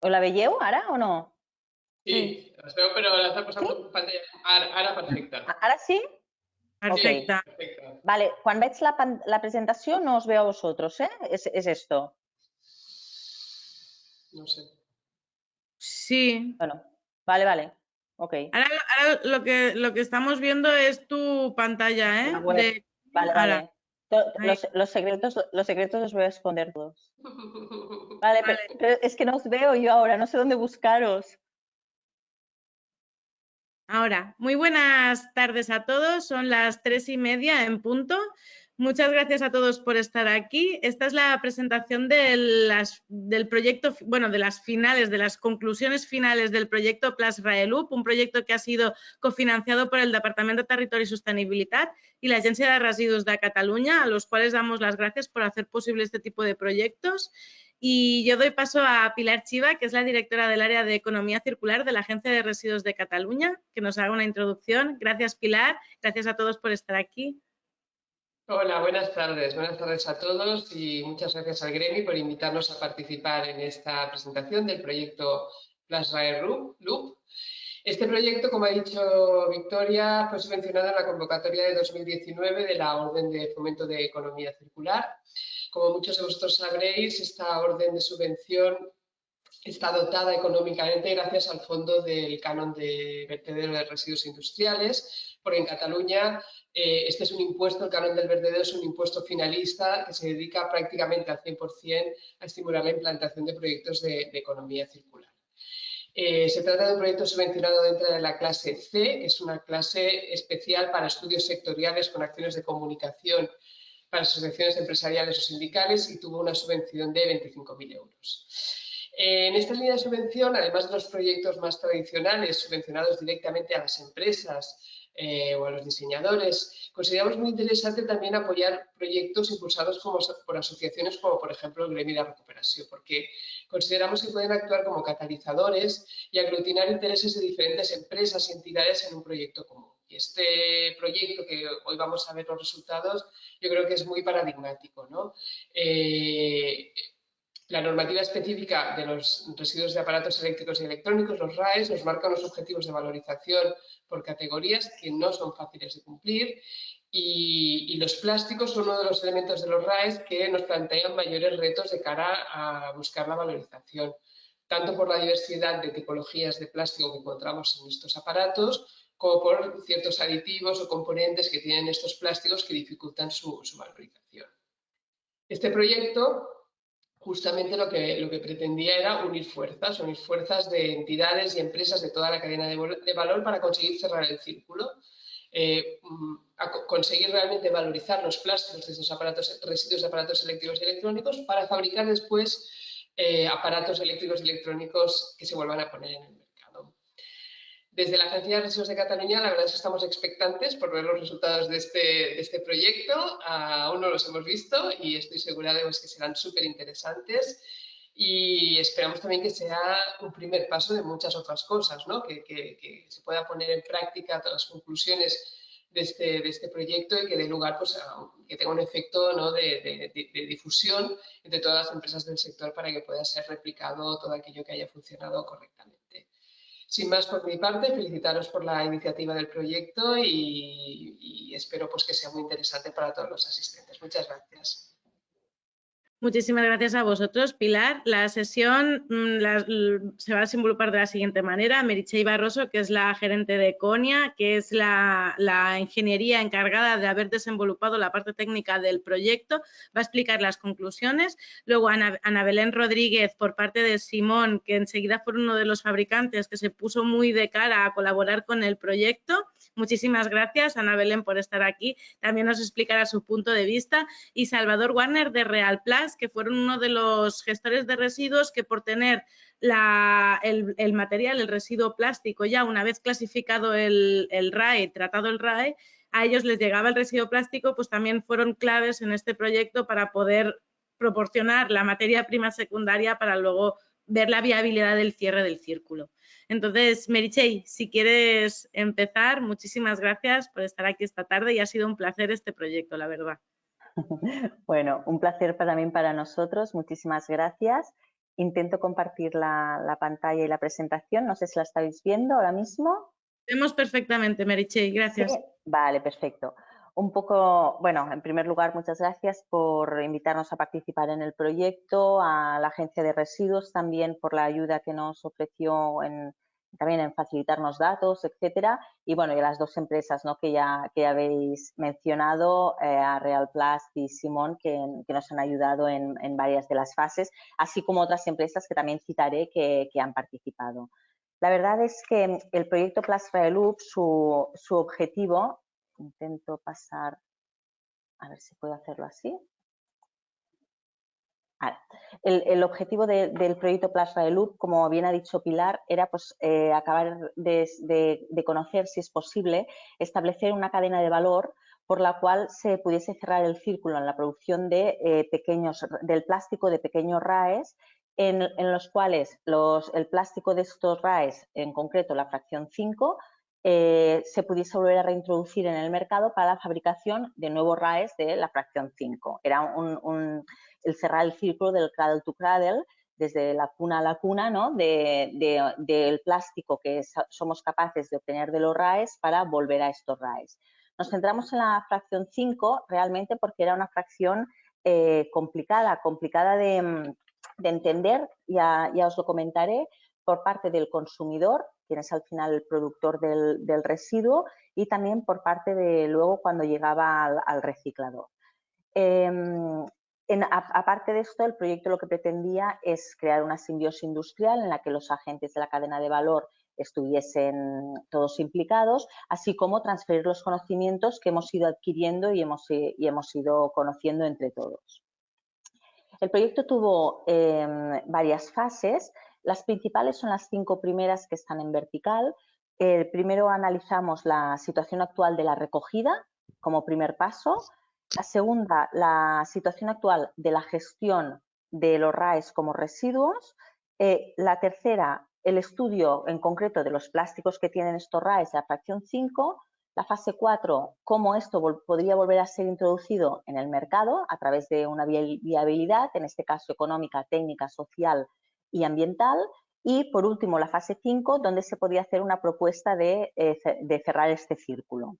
la veieu ara o no? Sí, les veu, però les ha posat Sí? en pantalla. Ara perfecte. Ara sí? Ok. Sí, Perfecte. perfecte. Vale, quan veig la presentació no os veo a vosotros, ¿eh? Es esto. No sé. Sí. Bueno, vale. Ok. Ahora lo que estamos viendo es tu pantalla, La ¿eh? web. Vale. Ahora. Ahí. Los secretos los voy a esconder todos. Vale, Vale. pero es que no os veo yo ahora, no sé dónde buscaros. Ahora, muy buenas tardes a todos, son las 3:30 en punto. Muchas gracias a todos por estar aquí. Esta es la presentación del proyecto, bueno, de las conclusiones finales del proyecto Plas Raelup, un proyecto que ha sido cofinanciado por el Departamento de Territori i Sostenibilitat y la Agencia de Residus de Cataluña, a los cuales damos las gracias por hacer posible este tipo de proyectos. Y yo doy paso a Pilar Chiva, que es la directora del área de Economía Circular de la Agencia de Residuos de Cataluña, que nos haga una introducción. Gracias, Pilar. Gracias a todos por estar aquí. Hola, buenas tardes. Buenas tardes a todos y muchas gracias al Gremi por invitarnos a participar en esta presentación del proyecto Plas Raelup. Este proyecto, como ha dicho Victoria, fue subvencionado en la convocatoria de 2019 de la Orden de Fomento de Economía Circular. Como muchos de vosotros sabréis, esta orden de subvención está dotada económicamente gracias al fondo del canon de vertedero de residuos industriales, porque en Cataluña este es un impuesto, el canon del vertedero es un impuesto finalista que se dedica prácticamente al 100% a estimular la implantación de proyectos de economía circular. Se trata de un proyecto subvencionado dentro de la clase C, que es una clase especial para estudios sectoriales con acciones de comunicación para asociaciones empresariales o sindicales y tuvo una subvención de 25.000 euros. En esta línea de subvención, además de los proyectos más tradicionales subvencionados directamente a las empresas o a los diseñadores, consideramos muy interesante también apoyar proyectos impulsados por asociaciones como, por ejemplo, el Gremi de Recuperación, porque consideramos que pueden actuar como catalizadores y aglutinar intereses de diferentes empresas y entidades en un proyecto común. Y este proyecto, que hoy vamos a ver los resultados, yo creo que es muy paradigmático, ¿no? La normativa específica de los residuos de aparatos eléctricos y electrónicos, los RAEs, nos marca unos objetivos de valorización por categorías que no son fáciles de cumplir y los plásticos son uno de los elementos de los RAEs que nos plantean mayores retos de cara a buscar la valorización, tanto por la diversidad de tipologías de plástico que encontramos en estos aparatos, como por ciertos aditivos o componentes que tienen estos plásticos que dificultan su valorización. Este proyecto justamente lo que pretendía era unir fuerzas de entidades y empresas de toda la cadena de valor para conseguir cerrar el círculo, conseguir realmente valorizar los plásticos de esos residuos de aparatos eléctricos y electrónicos para fabricar después aparatos eléctricos y electrónicos que se vuelvan a poner en el mercado. Desde la Agencia de Residuos de Cataluña, la verdad es que estamos expectantes por ver los resultados de este proyecto. Aún no los hemos visto y estoy segura de que serán súper interesantes. Y esperamos también que sea un primer paso de muchas otras cosas, ¿no? Que se pueda poner en práctica todas las conclusiones de este proyecto y que dé lugar pues, que tenga un efecto, ¿no? de difusión entre todas las empresas del sector para que pueda ser replicado todo aquello que haya funcionado correctamente. Sin más por mi parte, felicitaros por la iniciativa del proyecto y espero pues, que sea muy interesante para todos los asistentes. Muchas gracias. Muchísimas gracias a vosotros, Pilar. La sesión se va a desenvolupar de la siguiente manera. Meritxell Barroso, que es la gerente de Econia, que es la ingeniería encargada de haber desenvolupado la parte técnica del proyecto, va a explicar las conclusiones. Luego Ana Belén Rodríguez, por parte de Simón, que enseguida fue uno de los fabricantes que se puso muy de cara a colaborar con el proyecto. Muchísimas gracias, Ana Belén, por estar aquí. También nos explicará su punto de vista. Y Salvador Warner, de Realplas, que fueron uno de los gestores de residuos que por tener el material, el residuo plástico, ya una vez clasificado el RAE, tratado el RAE, a ellos les llegaba el residuo plástico, pues también fueron claves en este proyecto para poder proporcionar la materia prima secundaria para luego ver la viabilidad del cierre del círculo. Entonces, Meritxell, si quieres empezar, muchísimas gracias por estar aquí esta tarde y ha sido un placer este proyecto, la verdad. Bueno, un placer también para nosotros. Muchísimas gracias. Intento compartir la pantalla y la presentación. No sé si la estáis viendo ahora mismo. Vemos perfectamente, Meritxell, gracias. Sí, vale, perfecto. Un poco, bueno, en primer lugar, muchas gracias por invitarnos a participar en el proyecto, a la Agencia de Residuos también por la ayuda que nos ofreció también en facilitarnos datos, etcétera. Y bueno, y a las dos empresas, ¿no?, que ya habéis mencionado, a Realplast y Simón, que nos han ayudado en varias de las fases, así como otras empresas que también citaré que han participado. La verdad es que el proyecto PlusRailUp, su objetivo, intento pasar, a ver si puedo hacerlo así. El objetivo del proyecto PlusRailUp, como bien ha dicho Pilar, era pues, acabar de conocer, si es posible, establecer una cadena de valor por la cual se pudiese cerrar el círculo en la producción del plástico de pequeños RAEs, en los cuales el plástico de estos RAEs, en concreto la fracción 5, se pudiese volver a reintroducir en el mercado para la fabricación de nuevos RAEs de la fracción 5. Era el cerrar el círculo del cradle to cradle, desde la cuna a la cuna, ¿no?, del plástico que somos capaces de obtener de los RAEs para volver a estos RAEs. Nos centramos en la fracción 5 realmente porque era una fracción complicada de entender, ya os lo comentaré, por parte del consumidor, quien es al final el productor del residuo, y también por parte de luego cuando llegaba al reciclador. Aparte de esto, el proyecto lo que pretendía es crear una simbiosis industrial en la que los agentes de la cadena de valor estuviesen todos implicados, así como transferir los conocimientos que hemos ido adquiriendo y hemos ido conociendo entre todos. El proyecto tuvo varias fases. Las principales son las 5 primeras que están en vertical. Primero analizamos la situación actual de la recogida como primer paso. La segunda, la situación actual de la gestión de los RAEs como residuos. La tercera, el estudio en concreto de los plásticos que tienen estos RAEs de la fracción 5. La fase 4, cómo esto podría volver a ser introducido en el mercado a través de una viabilidad, en este caso económica, técnica, social y ambiental. Y, por último, la fase 5, donde se podía hacer una propuesta de cerrar este círculo.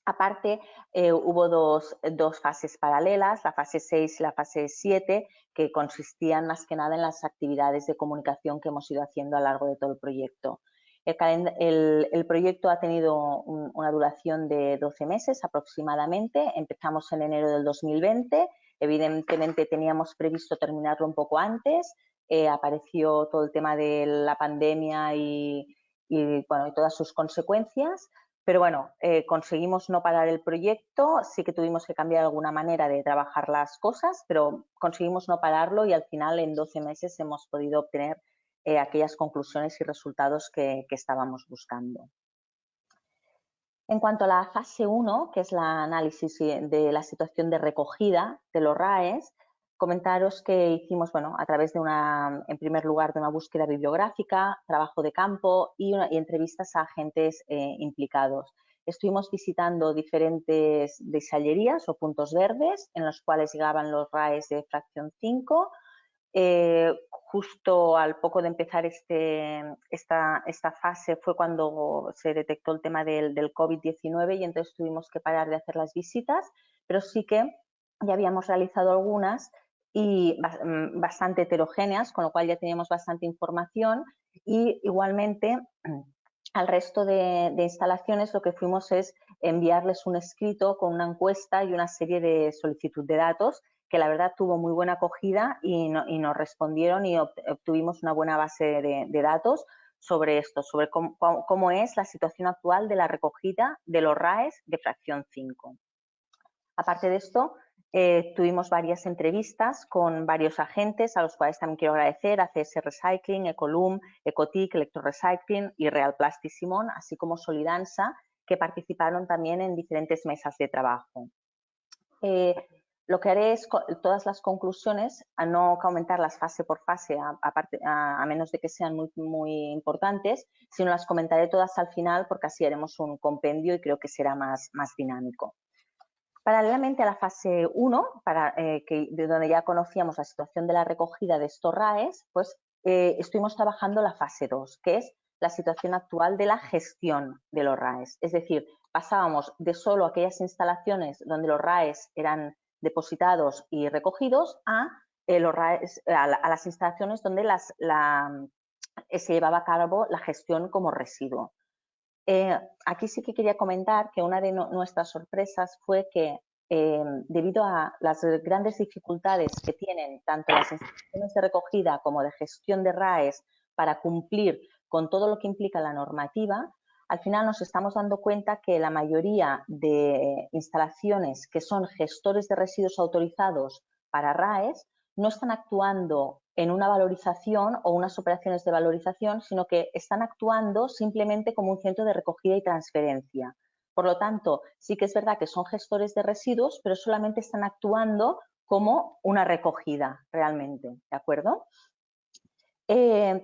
Aparte, hubo dos fases paralelas, la fase 6 y la fase 7, que consistían más que nada en las actividades de comunicación que hemos ido haciendo a lo largo de todo el proyecto. El proyecto ha tenido una duración de 12 meses aproximadamente. Empezamos en enero del 2020. Evidentemente teníamos previsto terminarlo un poco antes. Apareció todo el tema de la pandemia y todas sus consecuencias. Pero bueno, conseguimos no parar el proyecto. Sí que tuvimos que cambiar alguna manera de trabajar las cosas, pero conseguimos no pararlo y al final en 12 meses hemos podido obtener aquellas conclusiones y resultados que estábamos buscando. En cuanto a la fase 1, que es el análisis de la situación de recogida de los RAEs, comentaros que hicimos, bueno, a través de en primer lugar, de una búsqueda bibliográfica, trabajo de campo y entrevistas a agentes implicados. Estuvimos visitando diferentes desallerías o puntos verdes en los cuales llegaban los RAEs de fracción 5. Justo al poco de empezar esta fase fue cuando se detectó el tema del COVID-19 y entonces tuvimos que parar de hacer las visitas, pero sí que ya habíamos realizado algunas y bastante heterogéneas, con lo cual ya teníamos bastante información y igualmente al resto de instalaciones lo que fuimos es enviarles un escrito con una encuesta y una serie de solicitud de datos que la verdad tuvo muy buena acogida y nos respondieron y obtuvimos una buena base de datos sobre esto, sobre cómo es la situación actual de la recogida de los RAEs de fracción 5. Aparte de esto, tuvimos varias entrevistas con varios agentes a los cuales también quiero agradecer, ACS Recycling, Ecolum, Ecotic, Electrorecycling y Realplast y Simón, así como Solidansa, que participaron también en diferentes mesas de trabajo. Lo que haré es todas las conclusiones, a no comentarlas fase por fase, a menos de que sean muy importantes, sino las comentaré todas al final porque así haremos un compendio y creo que será más dinámico. Paralelamente a la fase 1, de donde ya conocíamos la situación de la recogida de estos RAEs, pues estuvimos trabajando la fase 2, que es la situación actual de la gestión de los RAEs. Es decir, pasábamos de solo aquellas instalaciones donde los RAEs eran depositados y recogidos a las instalaciones donde se llevaba a cabo la gestión como residuo. Aquí sí que quería comentar que una de nuestras sorpresas fue que debido a las grandes dificultades que tienen tanto las instituciones de recogida como de gestión de RAEs para cumplir con todo lo que implica la normativa, al final nos estamos dando cuenta que la mayoría de instalaciones que son gestores de residuos autorizados para RAEs no están actuando en una valorización o unas operaciones de valorización, sino que están actuando simplemente como un centro de recogida y transferencia. Por lo tanto, sí que es verdad que son gestores de residuos, pero solamente están actuando como una recogida realmente, ¿de acuerdo?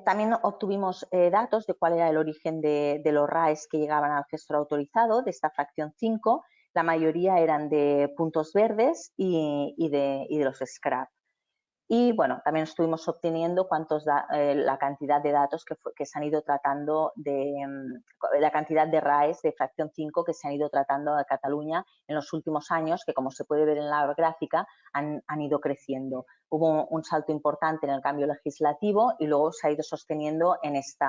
También obtuvimos datos de cuál era el origen de los RAEs que llegaban al gestor autorizado de esta fracción 5. La mayoría eran de puntos verdes y de los scrap. Y bueno, también estuvimos obteniendo la cantidad de datos que se han ido tratando la cantidad de RAEs de fracción 5 que se han ido tratando a Cataluña en los últimos años, que como se puede ver en la gráfica, han ido creciendo. Hubo un salto importante en el cambio legislativo y luego se ha ido sosteniendo en este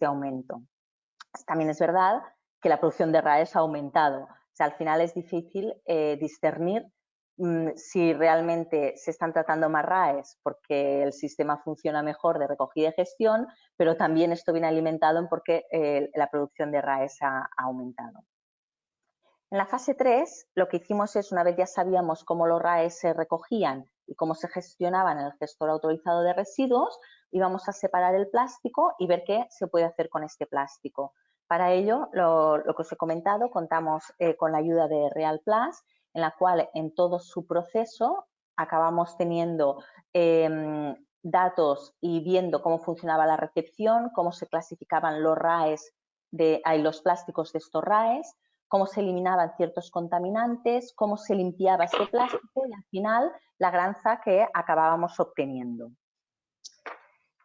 aumento. También es verdad que la producción de RAEs ha aumentado. O sea, al final es difícil discernir si realmente se están tratando más RAEs porque el sistema funciona mejor de recogida y gestión, pero también esto viene alimentado en porque la producción de RAEs ha aumentado. En la fase 3 lo que hicimos es, una vez ya sabíamos cómo los RAEs se recogían y cómo se gestionaban en el gestor autorizado de residuos, íbamos a separar el plástico y ver qué se puede hacer con este plástico. Para ello, lo que os he comentado, contamos con la ayuda de RealPlas, en la cual en todo su proceso acabamos teniendo datos y viendo cómo funcionaba la recepción, cómo se clasificaban los RAEs, los plásticos de estos RAEs, cómo se eliminaban ciertos contaminantes, cómo se limpiaba este plástico y al final la granza que acabábamos obteniendo.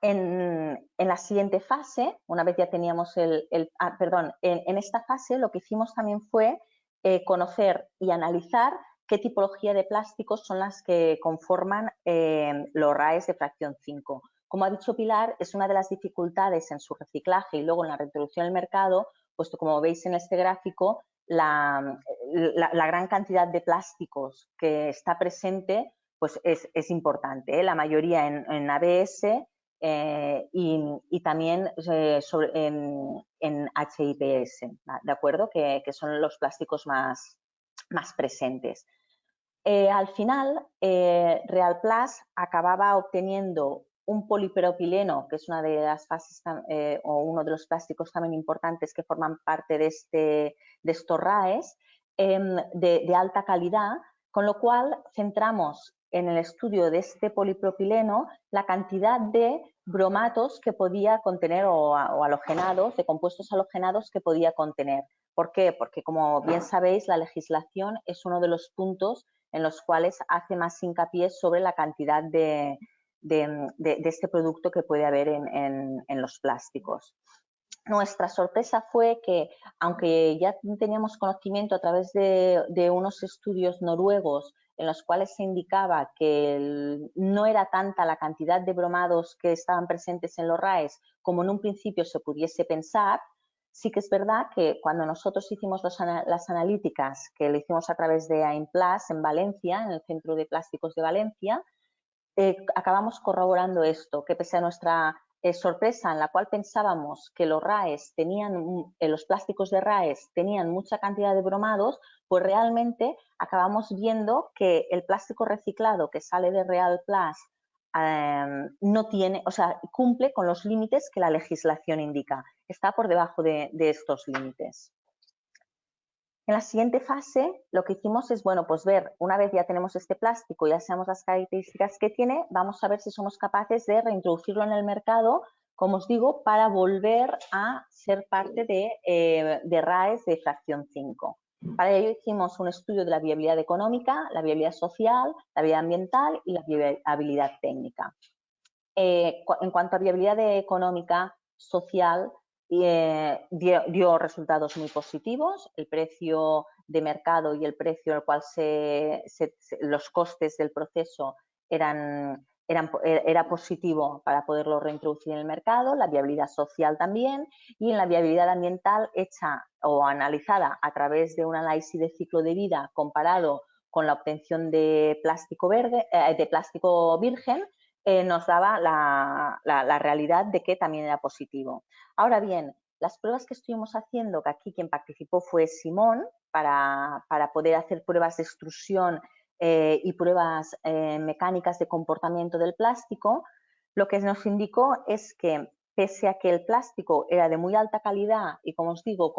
En la siguiente fase, una vez ya teníamos en esta fase lo que hicimos también fue conocer y analizar qué tipología de plásticos son las que conforman los RAEs de fracción 5. Como ha dicho Pilar, es una de las dificultades en su reciclaje y luego en la reintroducción al mercado, puesto como veis en este gráfico, la gran cantidad de plásticos que está presente pues es importante, ¿eh? La mayoría en ABS y también en HIPS, ¿de acuerdo? Que son los plásticos más presentes. Al final, RealPlas acababa obteniendo un polipropileno, que es una de las fases o uno de los plásticos también importantes que forman parte de estos RAEs, de alta calidad, con lo cual centramos en el estudio de este polipropileno la cantidad de bromatos que podía contener o halogenados, de compuestos halogenados que podía contener. ¿Por qué? Porque, como bien sabéis, la legislación es uno de los puntos en los cuales hace más hincapié sobre la cantidad de este producto que puede haber en los plásticos. Nuestra sorpresa fue que, aunque ya teníamos conocimiento a través de unos estudios noruegos en los cuales se indicaba que no era tanta la cantidad de bromados que estaban presentes en los RAEs como en un principio se pudiese pensar, sí que es verdad que cuando nosotros hicimos las analíticas, que lo hicimos a través de AIMPLAS en Valencia, en el Centro de Plásticos de Valencia, acabamos corroborando esto, que pese a nuestra sorpresa en la cual pensábamos que los RAEs los plásticos de RAEs tenían mucha cantidad de bromados, pues realmente acabamos viendo que el plástico reciclado que sale de RealPlas no tiene, o sea, cumple con los límites que la legislación indica. Está por debajo de estos límites. En la siguiente fase, lo que hicimos es, bueno, pues ver, una vez ya tenemos este plástico, ya sabemos las características que tiene, vamos a ver si somos capaces de reintroducirlo en el mercado, como os digo, para volver a ser parte de RAEs de fracción 5. Para ello hicimos un estudio de la viabilidad económica, la viabilidad social, la viabilidad ambiental y la viabilidad técnica. En cuanto a viabilidad económica, social, dio resultados muy positivos. El precio de mercado y el precio al cual los costes del proceso era positivo para poderlo reintroducir en el mercado, la viabilidad social también, y en la viabilidad ambiental hecha o analizada a través de un análisis de ciclo de vida comparado con la obtención de plástico virgen, nos daba la realidad de que también era positivo. Ahora bien, las pruebas que estuvimos haciendo, que aquí quien participó fue Simón, para poder hacer pruebas de extrusión y pruebas mecánicas de comportamiento del plástico, lo que nos indicó es que pese a que el plástico era de muy alta calidad y, como os digo,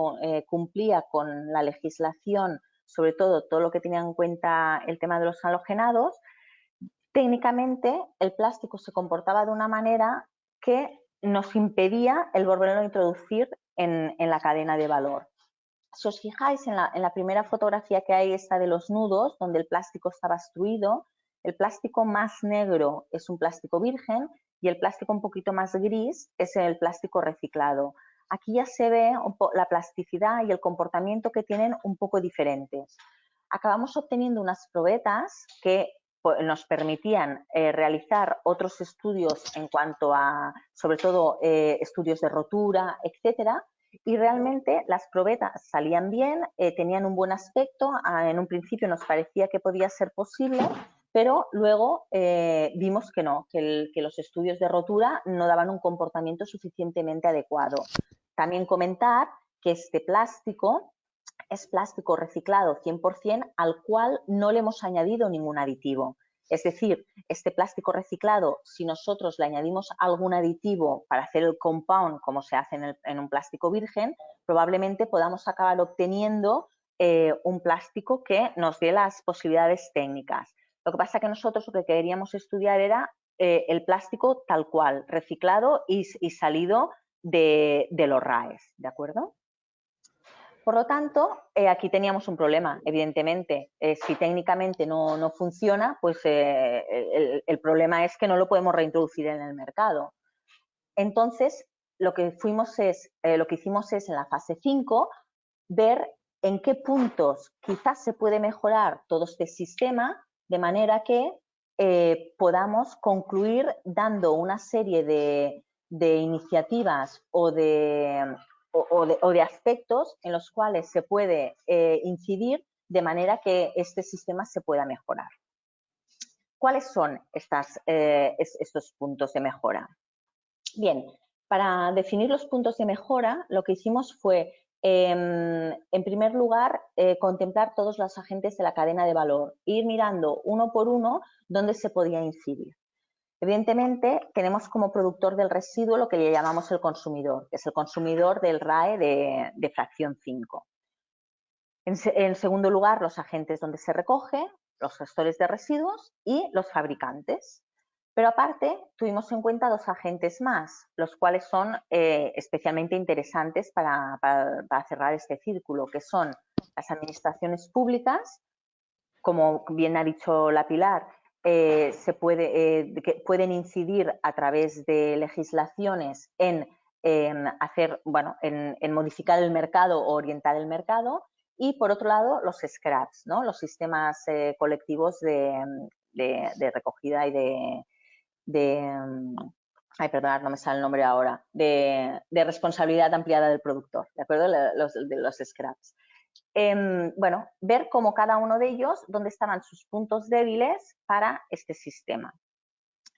cumplía con la legislación, sobre todo lo que tenía en cuenta el tema de los halogenados, técnicamente el plástico se comportaba de una manera que nos impedía el volverlo a introducir en la cadena de valor. Si os fijáis en la primera fotografía que hay, esta de los nudos, donde el plástico estaba extruido, el plástico más negro es un plástico virgen y el plástico un poquito más gris es el plástico reciclado. Aquí ya se ve la plasticidad y el comportamiento que tienen un poco diferentes. Acabamos obteniendo unas probetas que nos permitían realizar otros estudios en cuanto a, sobre todo, estudios de rotura, etcétera, y realmente las probetas salían bien, tenían un buen aspecto. En un principio nos parecía que podía ser posible, pero luego vimos que no, que los estudios de rotura no daban un comportamiento suficientemente adecuado. También comentar que este plástico es plástico reciclado 100% al cual no le hemos añadido ningún aditivo. Es decir, este plástico reciclado, si nosotros le añadimos algún aditivo para hacer el compound, como se hace en un plástico virgen, probablemente podamos acabar obteniendo un plástico que nos dé las posibilidades técnicas. Lo que pasa es que nosotros lo que queríamos estudiar era el plástico tal cual, reciclado y salido de los RAEs, ¿de acuerdo? Por lo tanto, aquí teníamos un problema, evidentemente. Si técnicamente no funciona, pues el problema es que no lo podemos reintroducir en el mercado. Entonces, lo que hicimos es en la fase 5 ver en qué puntos quizás se puede mejorar todo este sistema de manera que podamos concluir dando una serie de iniciativas o de aspectos en los cuales se puede incidir de manera que este sistema se pueda mejorar. ¿Cuáles son estos puntos de mejora? Bien, para definir los puntos de mejora, lo que hicimos fue, en primer lugar, contemplar todos los agentes de la cadena de valor, ir mirando uno por uno dónde se podía incidir. Evidentemente, tenemos como productor del residuo lo que le llamamos el consumidor, que es el consumidor del RAE de fracción 5. En segundo lugar, los agentes donde se recoge, los gestores de residuos y los fabricantes. Pero aparte, tuvimos en cuenta dos agentes más, los cuales son especialmente interesantes para cerrar este círculo, que son las administraciones públicas, como bien ha dicho la Pilar, que pueden incidir a través de legislaciones en modificar el mercado o orientar el mercado, y por otro lado los scraps, ¿no? Los sistemas colectivos de recogida y perdonad, no me sale el nombre ahora, de responsabilidad ampliada del productor, ¿de acuerdo? Los scraps. Ver cómo cada uno de ellos, dónde estaban sus puntos débiles para este sistema.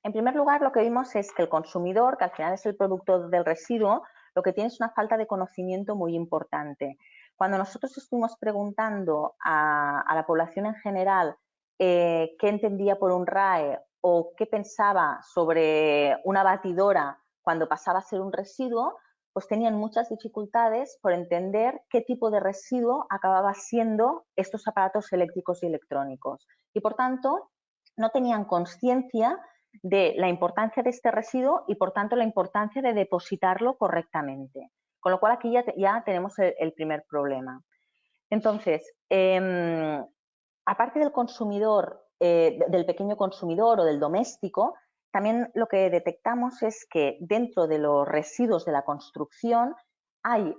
En primer lugar, lo que vimos es que el consumidor, que al final es el productor del residuo, lo que tiene es una falta de conocimiento muy importante. Cuando nosotros estuvimos preguntando a la población en general qué entendía por un RAE o qué pensaba sobre una batidora cuando pasaba a ser un residuo, pues tenían muchas dificultades por entender qué tipo de residuo acababa siendo estos aparatos eléctricos y electrónicos. Y por tanto, no tenían conciencia de la importancia de este residuo y por tanto la importancia de depositarlo correctamente. Con lo cual aquí ya tenemos el primer problema. Entonces, aparte del consumidor, del pequeño consumidor o del doméstico, también lo que detectamos es que dentro de los residuos de la construcción hay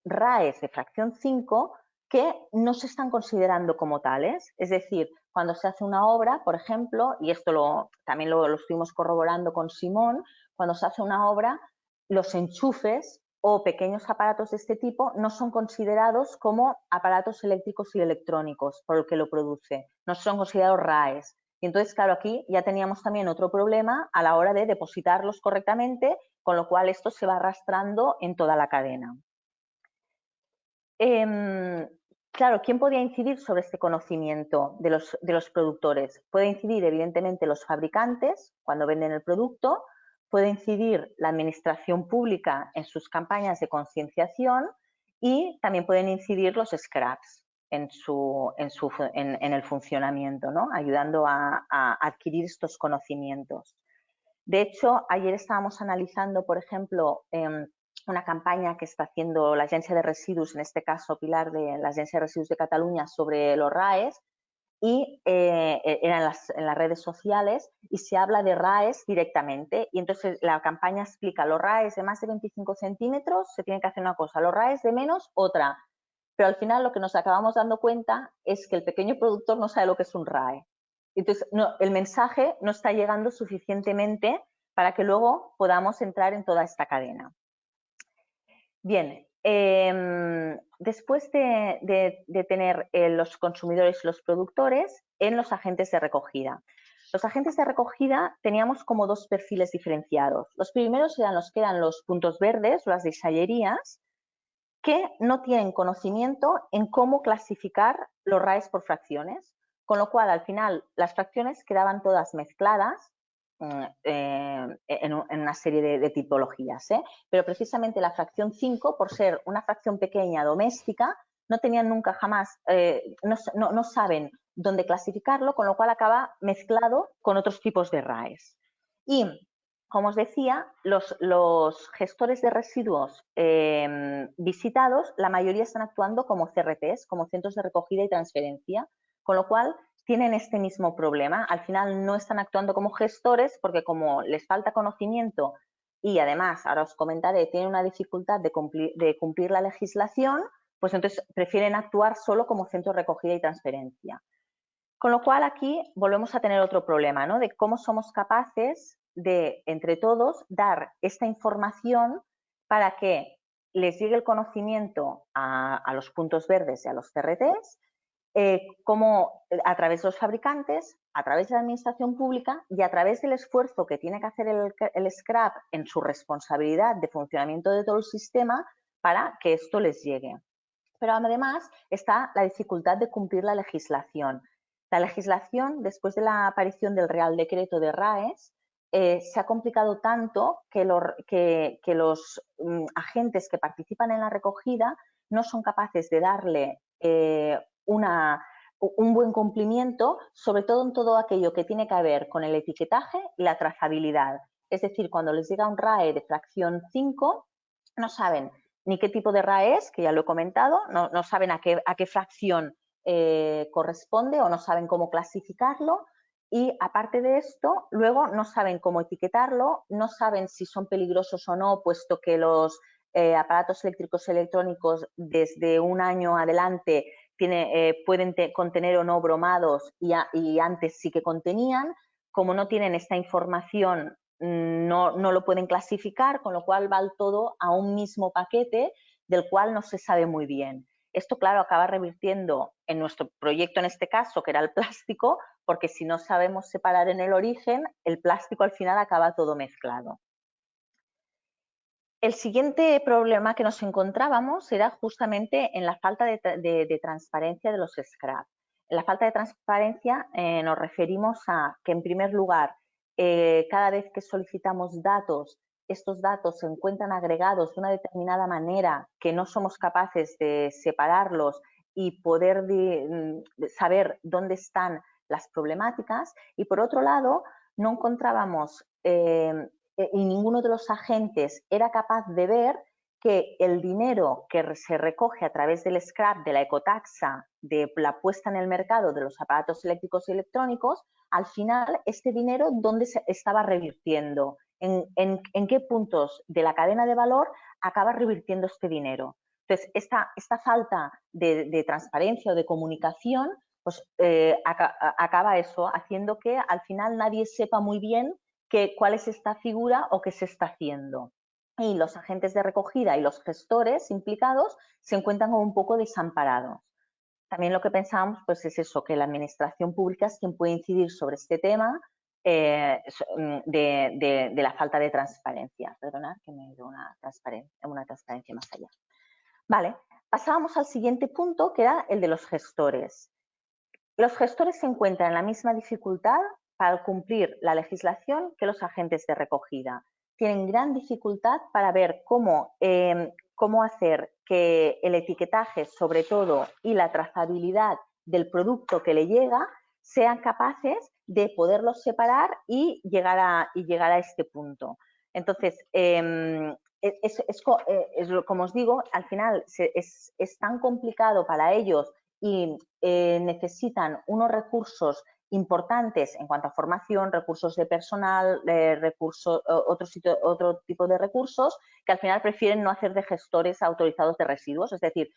RAEs de fracción 5 que no se están considerando como tales. Es decir, cuando se hace una obra, por ejemplo, y esto también lo estuvimos corroborando con Simón, cuando se hace una obra, los enchufes o pequeños aparatos de este tipo no son considerados como aparatos eléctricos y electrónicos por el que lo produce, no son considerados RAEs. Y entonces, claro, aquí ya teníamos también otro problema a la hora de depositarlos correctamente, con lo cual esto se va arrastrando en toda la cadena. Claro, ¿quién podría incidir sobre este conocimiento de los productores? Puede incidir, evidentemente, los fabricantes cuando venden el producto, puede incidir la administración pública en sus campañas de concienciación y también pueden incidir los scraps en el funcionamiento, ¿no? Ayudando a adquirir estos conocimientos. De hecho, ayer estábamos analizando, por ejemplo, una campaña que está haciendo la Agencia de Residuos, en este caso Pilar de la Agencia de Residuos de Cataluña, sobre los RAEs, y era en las redes sociales, y se habla de RAEs directamente. Y entonces la campaña explica: los RAEs de más de 25 centímetros se tienen que hacer una cosa, los RAEs de menos otra. Pero al final lo que nos acabamos dando cuenta es que el pequeño productor no sabe lo que es un RAE. Entonces, el mensaje no está llegando suficientemente para que luego podamos entrar en toda esta cadena. Bien, después de tener los consumidores y los productores, en los agentes de recogida. Los agentes de recogida teníamos como dos perfiles diferenciados. Los primeros eran los que eran los puntos verdes, las desayerías, que no tienen conocimiento en cómo clasificar los RAEs por fracciones, con lo cual al final las fracciones quedaban todas mezcladas en una serie de tipologías, pero precisamente la fracción 5, por ser una fracción pequeña doméstica, no tenían nunca jamás, no saben dónde clasificarlo, con lo cual acaba mezclado con otros tipos de RAEs. Y como os decía, los gestores de residuos visitados, la mayoría están actuando como CRTs, como centros de recogida y transferencia, con lo cual tienen este mismo problema. Al final no están actuando como gestores porque como les falta conocimiento y además, ahora os comentaré, tienen una dificultad de cumplir la legislación, pues entonces prefieren actuar solo como centro de recogida y transferencia. Con lo cual aquí volvemos a tener otro problema, ¿no? De cómo somos capaces de, entre todos, dar esta información para que les llegue el conocimiento a los puntos verdes y a los CRTs, como a través de los fabricantes, a través de la administración pública y a través del esfuerzo que tiene que hacer el scrap en su responsabilidad de funcionamiento de todo el sistema para que esto les llegue. Pero además está la dificultad de cumplir la legislación. La legislación, después de la aparición del Real Decreto de RAEs, se ha complicado tanto que los agentes que participan en la recogida no son capaces de darle un buen cumplimiento, sobre todo en todo aquello que tiene que ver con el etiquetaje y la trazabilidad. Es decir, cuando les llega un RAE de fracción 5, no saben ni qué tipo de RAE es, que ya lo he comentado, no saben a qué fracción corresponde o no saben cómo clasificarlo, y aparte de esto, luego no saben cómo etiquetarlo, no saben si son peligrosos o no, puesto que los aparatos eléctricos y electrónicos desde un año adelante pueden contener o no bromados y antes sí que contenían. Como no tienen esta información, no lo pueden clasificar, con lo cual va todo a un mismo paquete del cual no se sabe muy bien. Esto, claro, acaba revirtiendo en nuestro proyecto, en este caso, que era el plástico, porque si no sabemos separar en el origen, el plástico al final acaba todo mezclado. El siguiente problema que nos encontrábamos era justamente en la falta de transparencia de los scrap. En la falta de transparencia nos referimos a que, en primer lugar, cada vez que solicitamos datos, estos datos se encuentran agregados de una determinada manera que no somos capaces de separarlos y poder saber dónde están las problemáticas. Y por otro lado, no encontrábamos y ninguno de los agentes era capaz de ver que el dinero que se recoge a través del scrap, de la ecotaxa, de la puesta en el mercado de los aparatos eléctricos y electrónicos, al final este dinero, ¿dónde se estaba revirtiendo? ¿En qué puntos de la cadena de valor acaba revirtiendo este dinero? Entonces, esta falta de transparencia o de comunicación, pues acaba eso, haciendo que al final nadie sepa muy bien cuál es esta figura o qué se está haciendo. Y los agentes de recogida y los gestores implicados se encuentran un poco desamparados. También lo que pensamos pues, es eso, que la administración pública es quien puede incidir sobre este tema de la falta de transparencia. Perdonad que me he ido una transparencia más allá. Vale, pasábamos al siguiente punto, que era el de los gestores. Los gestores se encuentran en la misma dificultad para cumplir la legislación que los agentes de recogida. Tienen gran dificultad para ver cómo hacer que el etiquetaje, sobre todo, y la trazabilidad del producto que le llega sean capaces de poderlos separar y llegar a este punto. Entonces, como os digo, al final es tan complicado para ellos y necesitan unos recursos importantes en cuanto a formación, recursos de personal, otro tipo de recursos, que al final prefieren no hacer de gestores autorizados de residuos, es decir,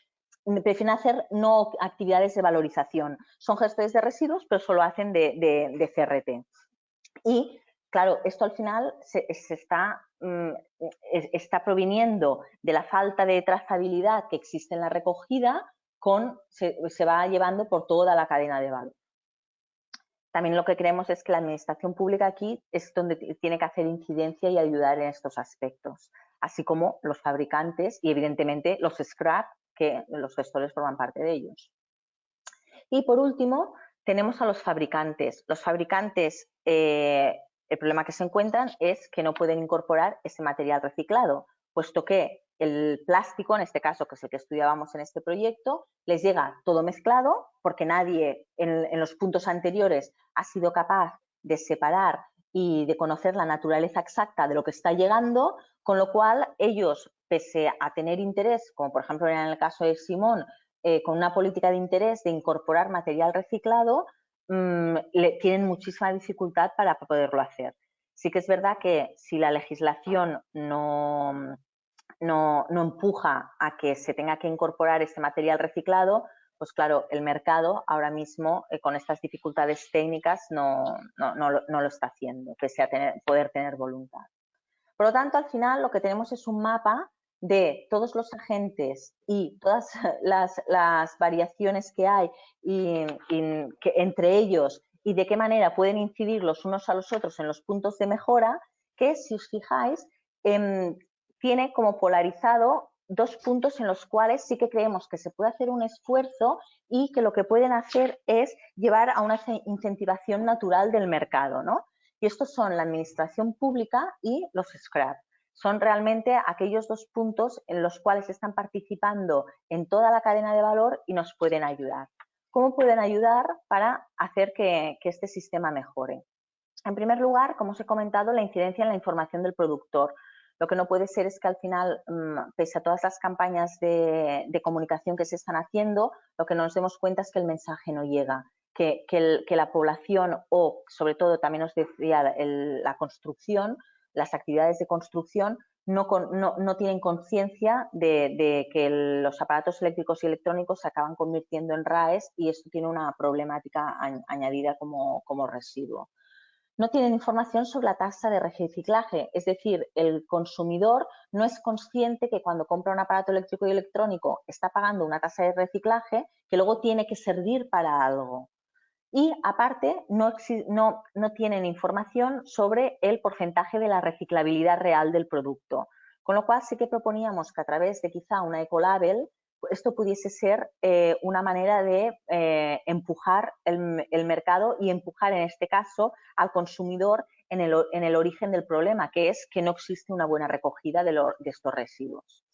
prefieren hacer no actividades de valorización. Son gestores de residuos, pero solo hacen de CRT. Y claro, esto al final está proviniendo de la falta de trazabilidad que existe en la recogida, se va llevando por toda la cadena de valor. También lo que creemos es que la administración pública aquí es donde tiene que hacer incidencia y ayudar en estos aspectos, así como los fabricantes y evidentemente los scrap, que los gestores forman parte de ellos. Y por último, tenemos a los fabricantes. Los fabricantes, el problema que se encuentran es que no pueden incorporar ese material reciclado, puesto que el plástico, en este caso, que es el que estudiábamos en este proyecto, les llega todo mezclado porque nadie en los puntos anteriores ha sido capaz de separar y de conocer la naturaleza exacta de lo que está llegando, con lo cual ellos, pese a tener interés, como por ejemplo en el caso de Simón, con una política de interés de incorporar material reciclado, tienen muchísima dificultad para poderlo hacer. Sí que es verdad que si la legislación no empuja a que se tenga que incorporar este material reciclado, pues claro, el mercado ahora mismo con estas dificultades técnicas no lo está haciendo, pese a poder tener voluntad. Por lo tanto, al final lo que tenemos es un mapa de todos los agentes y todas las variaciones que hay entre ellos y de qué manera pueden incidir los unos a los otros en los puntos de mejora, que si os fijáis tiene como polarizado dos puntos en los cuales sí que creemos que se puede hacer un esfuerzo y que lo que pueden hacer es llevar a una incentivación natural del mercado, ¿no? Y estos son la administración pública y los scrap. Son realmente aquellos dos puntos en los cuales están participando en toda la cadena de valor y nos pueden ayudar. ¿Cómo pueden ayudar para hacer que este sistema mejore? En primer lugar, como os he comentado, la incidencia en la información del productor. Lo que no puede ser es que al final, pese a todas las campañas de comunicación que se están haciendo, lo que nos demos cuenta es que el mensaje no llega. Que la población o, sobre todo, también os decía, la construcción, las actividades de construcción no tienen conciencia de que los aparatos eléctricos y electrónicos se acaban convirtiendo en RAEs y esto tiene una problemática añadida como residuo. No tienen información sobre la tasa de reciclaje, es decir, el consumidor no es consciente que cuando compra un aparato eléctrico y electrónico está pagando una tasa de reciclaje que luego tiene que servir para algo. Y aparte no tienen información sobre el porcentaje de la reciclabilidad real del producto. Con lo cual sí que proponíamos que a través de quizá una ecolabel esto pudiese ser una manera de empujar el mercado y empujar en este caso al consumidor en el origen del problema, que es que no existe una buena recogida de estos residuos.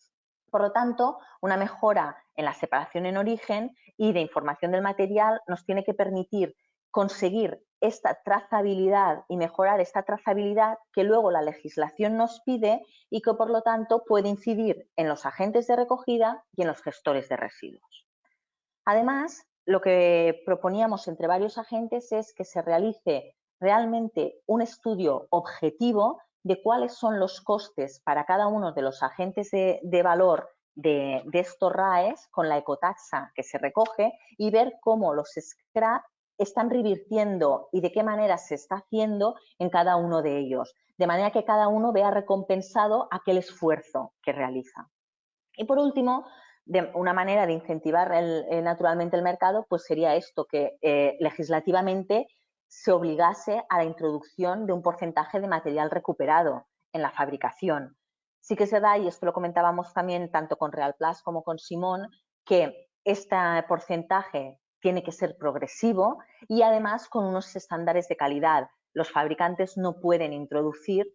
Por lo tanto, una mejora en la separación en origen y de información del material nos tiene que permitir conseguir esta trazabilidad y mejorar esta trazabilidad que luego la legislación nos pide y que por lo tanto puede incidir en los agentes de recogida y en los gestores de residuos. Además, lo que proponíamos entre varios agentes es que se realice realmente un estudio objetivo de cuáles son los costes para cada uno de los agentes de valor de estos RAEs con la ecotaxa que se recoge y ver cómo los scrap están revirtiendo y de qué manera se está haciendo en cada uno de ellos, de manera que cada uno vea recompensado aquel esfuerzo que realiza. Y por último, una manera de incentivar naturalmente el mercado pues sería esto, que legislativamente se obligase a la introducción de un porcentaje de material recuperado en la fabricación. Sí que se da, y esto lo comentábamos también tanto con Realplast como con Simón, que este porcentaje tiene que ser progresivo y además con unos estándares de calidad. Los fabricantes no pueden introducir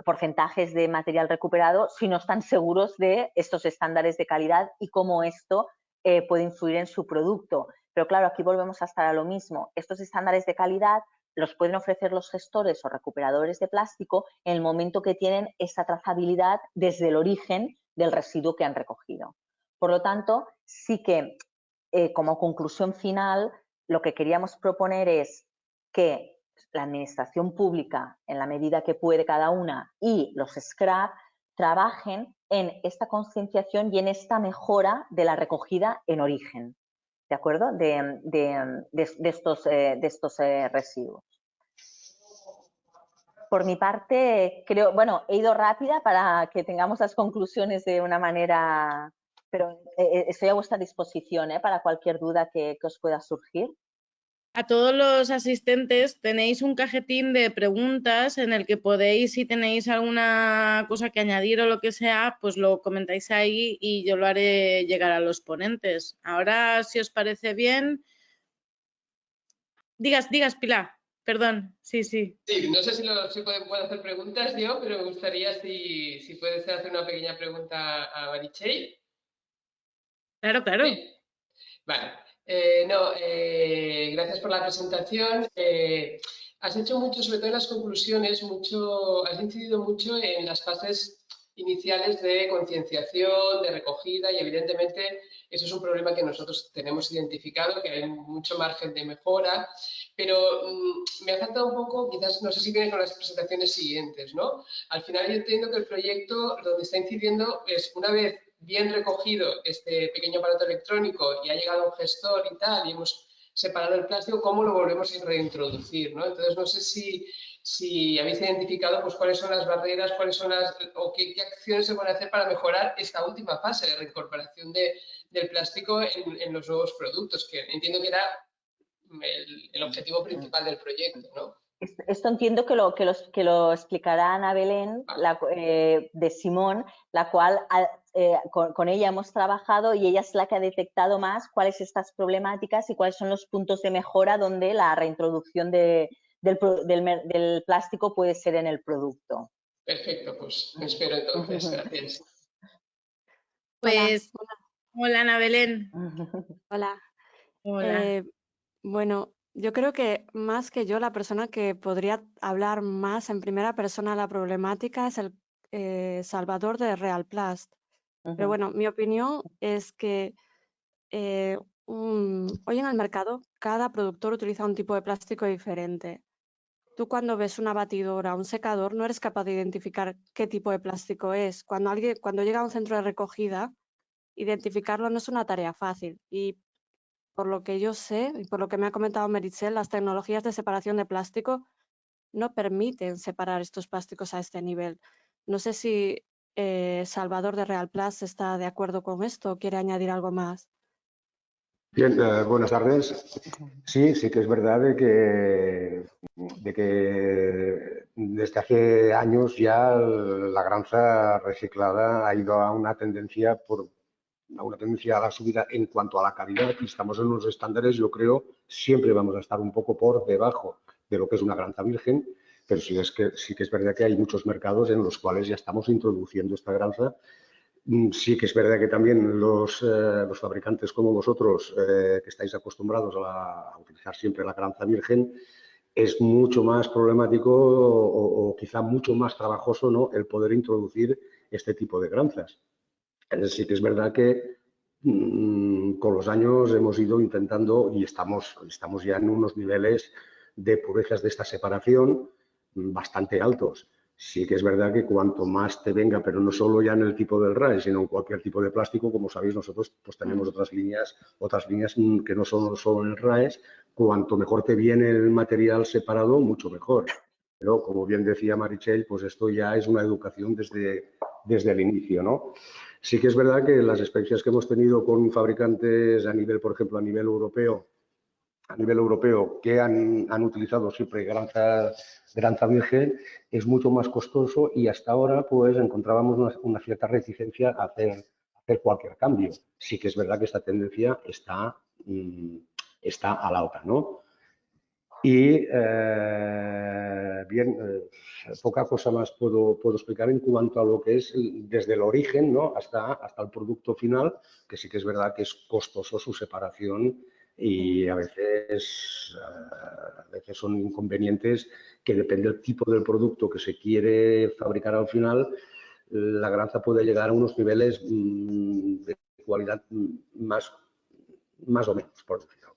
porcentajes de material recuperado si no están seguros de estos estándares de calidad y cómo esto puede influir en su producto. Pero claro, aquí volvemos a estar a lo mismo. Estos estándares de calidad los pueden ofrecer los gestores o recuperadores de plástico en el momento que tienen esa trazabilidad desde el origen del residuo que han recogido. Por lo tanto, sí que como conclusión final, lo que queríamos proponer es que la administración pública, en la medida que puede cada una, y los scrap trabajen en esta concienciación y en esta mejora de la recogida en origen, ¿de acuerdo? De estos residuos. Por mi parte, creo, bueno, he ido rápida para que tengamos las conclusiones de una manera, pero estoy a vuestra disposición para cualquier duda que os pueda surgir. A todos los asistentes tenéis un cajetín de preguntas en el que podéis, si tenéis alguna cosa que añadir o lo que sea, pues lo comentáis ahí y yo lo haré llegar a los ponentes. Ahora, si os parece bien, digas, Pilar. Perdón, sí. Sí, no sé si puedo hacer preguntas yo, pero me gustaría si puedes hacer una pequeña pregunta a Meritxell. Claro. ¿Sí? Vale. Gracias por la presentación. Has hecho mucho, sobre todo en las conclusiones, has incidido mucho en las fases iniciales de concienciación, de recogida y evidentemente eso es un problema que nosotros tenemos identificado, que hay mucho margen de mejora, pero me ha faltado un poco, quizás no sé si viene con las presentaciones siguientes, ¿no? Al final yo entiendo que el proyecto donde está incidiendo es una vez bien recogido este pequeño aparato electrónico y ha llegado un gestor y tal, y hemos separado el plástico, ¿cómo lo volvemos a reintroducir, ¿no? Entonces, no sé si habéis identificado pues, cuáles son las barreras, o qué acciones se pueden hacer para mejorar esta última fase de reincorporación del plástico en los nuevos productos, que entiendo que era el objetivo principal del proyecto, ¿no? Esto entiendo que lo explicará Ana Belén de Simón, la cual con ella hemos trabajado y ella es la que ha detectado más cuáles son estas problemáticas y cuáles son los puntos de mejora donde la reintroducción del plástico puede ser en el producto. Perfecto, pues me espero entonces. Gracias. Pues, hola Ana Belén. Hola. Hola. Bueno, yo creo que más que yo, la persona que podría hablar más en primera persona de la problemática es el Salvador de Realplast. Pero bueno, mi opinión es que hoy en el mercado cada productor utiliza un tipo de plástico diferente. Tú cuando ves una batidora, un secador, no eres capaz de identificar qué tipo de plástico es. Cuando llega a un centro de recogida, identificarlo no es una tarea fácil. Y por lo que yo sé y por lo que me ha comentado Meritxell, las tecnologías de separación de plástico no permiten separar estos plásticos a este nivel. No sé si Salvador de Realplast está de acuerdo con esto o quiere añadir algo más. Bien, buenas tardes. Sí que es verdad de que desde hace años ya la granza reciclada ha ido a una tendencia a la subida en cuanto a la calidad y estamos en unos estándares, yo creo, siempre vamos a estar un poco por debajo de lo que es una granza virgen, pero sí que es verdad que hay muchos mercados en los cuales ya estamos introduciendo esta granza Sí que es verdad que también los fabricantes como vosotros, que estáis acostumbrados a utilizar siempre la granza virgen, es mucho más problemático o quizá mucho más trabajoso, ¿no?, el poder introducir este tipo de granzas. Sí que es verdad que con los años hemos ido intentando y estamos ya en unos niveles de purezas de esta separación bastante altos. Sí que es verdad que cuanto más te venga, pero no solo ya en el tipo del RAE, sino en cualquier tipo de plástico, como sabéis, nosotros pues tenemos otras líneas que no son solo en el RAES. Cuanto mejor te viene el material separado, mucho mejor. Pero, como bien decía Meritxell, pues esto ya es una educación desde el inicio, ¿no? Sí que es verdad que las experiencias que hemos tenido con fabricantes a nivel, por ejemplo, a nivel europeo, que han utilizado siempre granza virgen, es mucho más costoso y hasta ahora pues encontrábamos una cierta reticencia a hacer cualquier cambio. Sí que es verdad que esta tendencia está a la alta, ¿no? Y poca cosa más puedo explicar en cuanto a lo que es desde el origen, ¿no?, hasta el producto final, que sí que es verdad que es costoso su separación y a veces son inconvenientes que depende del tipo del producto que se quiere fabricar al final, la granza puede llegar a unos niveles de cualidad más o menos, por decirlo.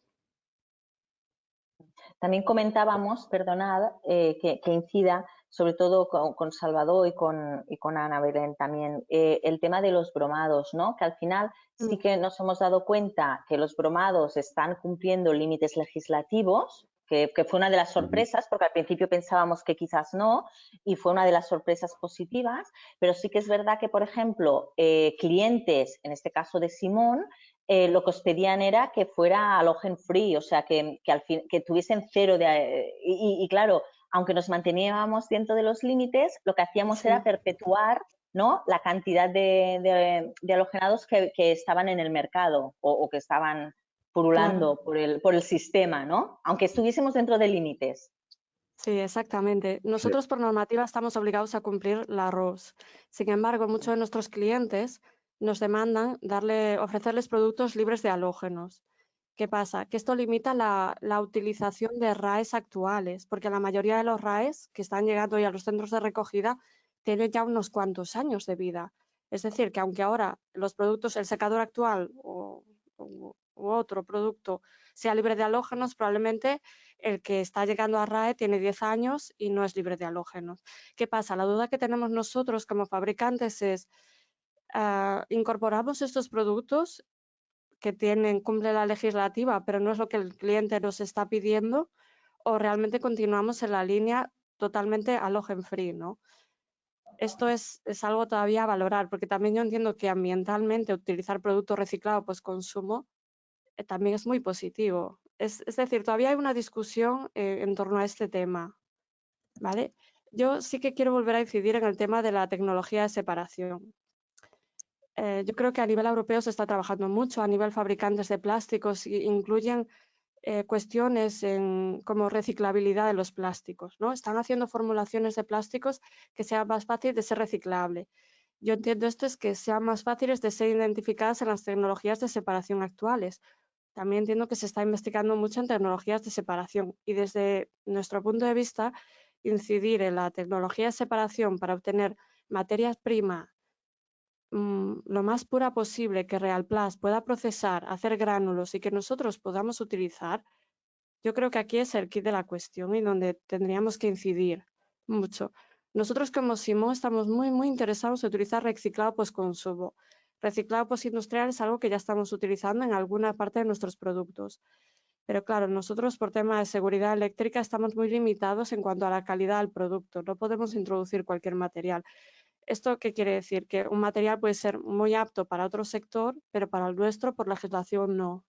También comentábamos, perdonad, que incida, sobre todo con Salvador y con Ana Belén también, el tema de los bromados, ¿no? Que al final sí que nos hemos dado cuenta que los bromados están cumpliendo límites legislativos, que fue una de las sorpresas, porque al principio pensábamos que quizás no, y fue una de las sorpresas positivas, pero sí que es verdad que, por ejemplo, clientes, en este caso de Simón, lo que os pedían era que fuera halogen free, o sea, que tuviesen cero de... Y claro, aunque nos manteníamos dentro de los límites, lo que hacíamos era perpetuar, ¿no?, la cantidad de halogenados que estaban en el mercado o que estaban pululando por el sistema, ¿no? Aunque estuviésemos dentro de límites. Sí, exactamente. Nosotros por normativa estamos obligados a cumplir la RoHS. Sin embargo, muchos de nuestros clientes nos demandan ofrecerles productos libres de halógenos. ¿Qué pasa? Que esto limita la utilización de RAEs actuales, porque la mayoría de los RAEs que están llegando ya a los centros de recogida tienen ya unos cuantos años de vida. Es decir, que aunque ahora los productos, el secador actual u otro producto sea libre de halógenos, probablemente el que está llegando a RAE tiene 10 años y no es libre de halógenos. ¿Qué pasa? La duda que tenemos nosotros como fabricantes es, ¿incorporamos estos productos que cumplen la legislativa, pero no es lo que el cliente nos está pidiendo, o realmente continuamos en la línea totalmente halogen free, ¿no? Esto es algo todavía a valorar, porque también yo entiendo que ambientalmente utilizar producto reciclado post-consumo también es muy positivo. Es decir, todavía hay una discusión en torno a este tema, ¿vale? Yo sí que quiero volver a incidir en el tema de la tecnología de separación. Yo creo que a nivel europeo se está trabajando mucho, a nivel fabricantes de plásticos, incluyen cuestiones como reciclabilidad de los plásticos, ¿no? Están haciendo formulaciones de plásticos que sean más fáciles de ser reciclable. Yo entiendo esto es que sean más fáciles de ser identificadas en las tecnologías de separación actuales. También entiendo que se está investigando mucho en tecnologías de separación y desde nuestro punto de vista, incidir en la tecnología de separación para obtener materias primas lo más pura posible que Realplast pueda procesar, hacer gránulos y que nosotros podamos utilizar, yo creo que aquí es el quid de la cuestión y donde tendríamos que incidir mucho. Nosotros como Simón estamos muy interesados en utilizar reciclado postconsumo. Reciclado postindustrial es algo que ya estamos utilizando en alguna parte de nuestros productos. Pero claro, nosotros por tema de seguridad eléctrica estamos muy limitados en cuanto a la calidad del producto. No podemos introducir cualquier material. ¿Esto qué quiere decir? Que un material puede ser muy apto para otro sector, pero para el nuestro, por legislación, no.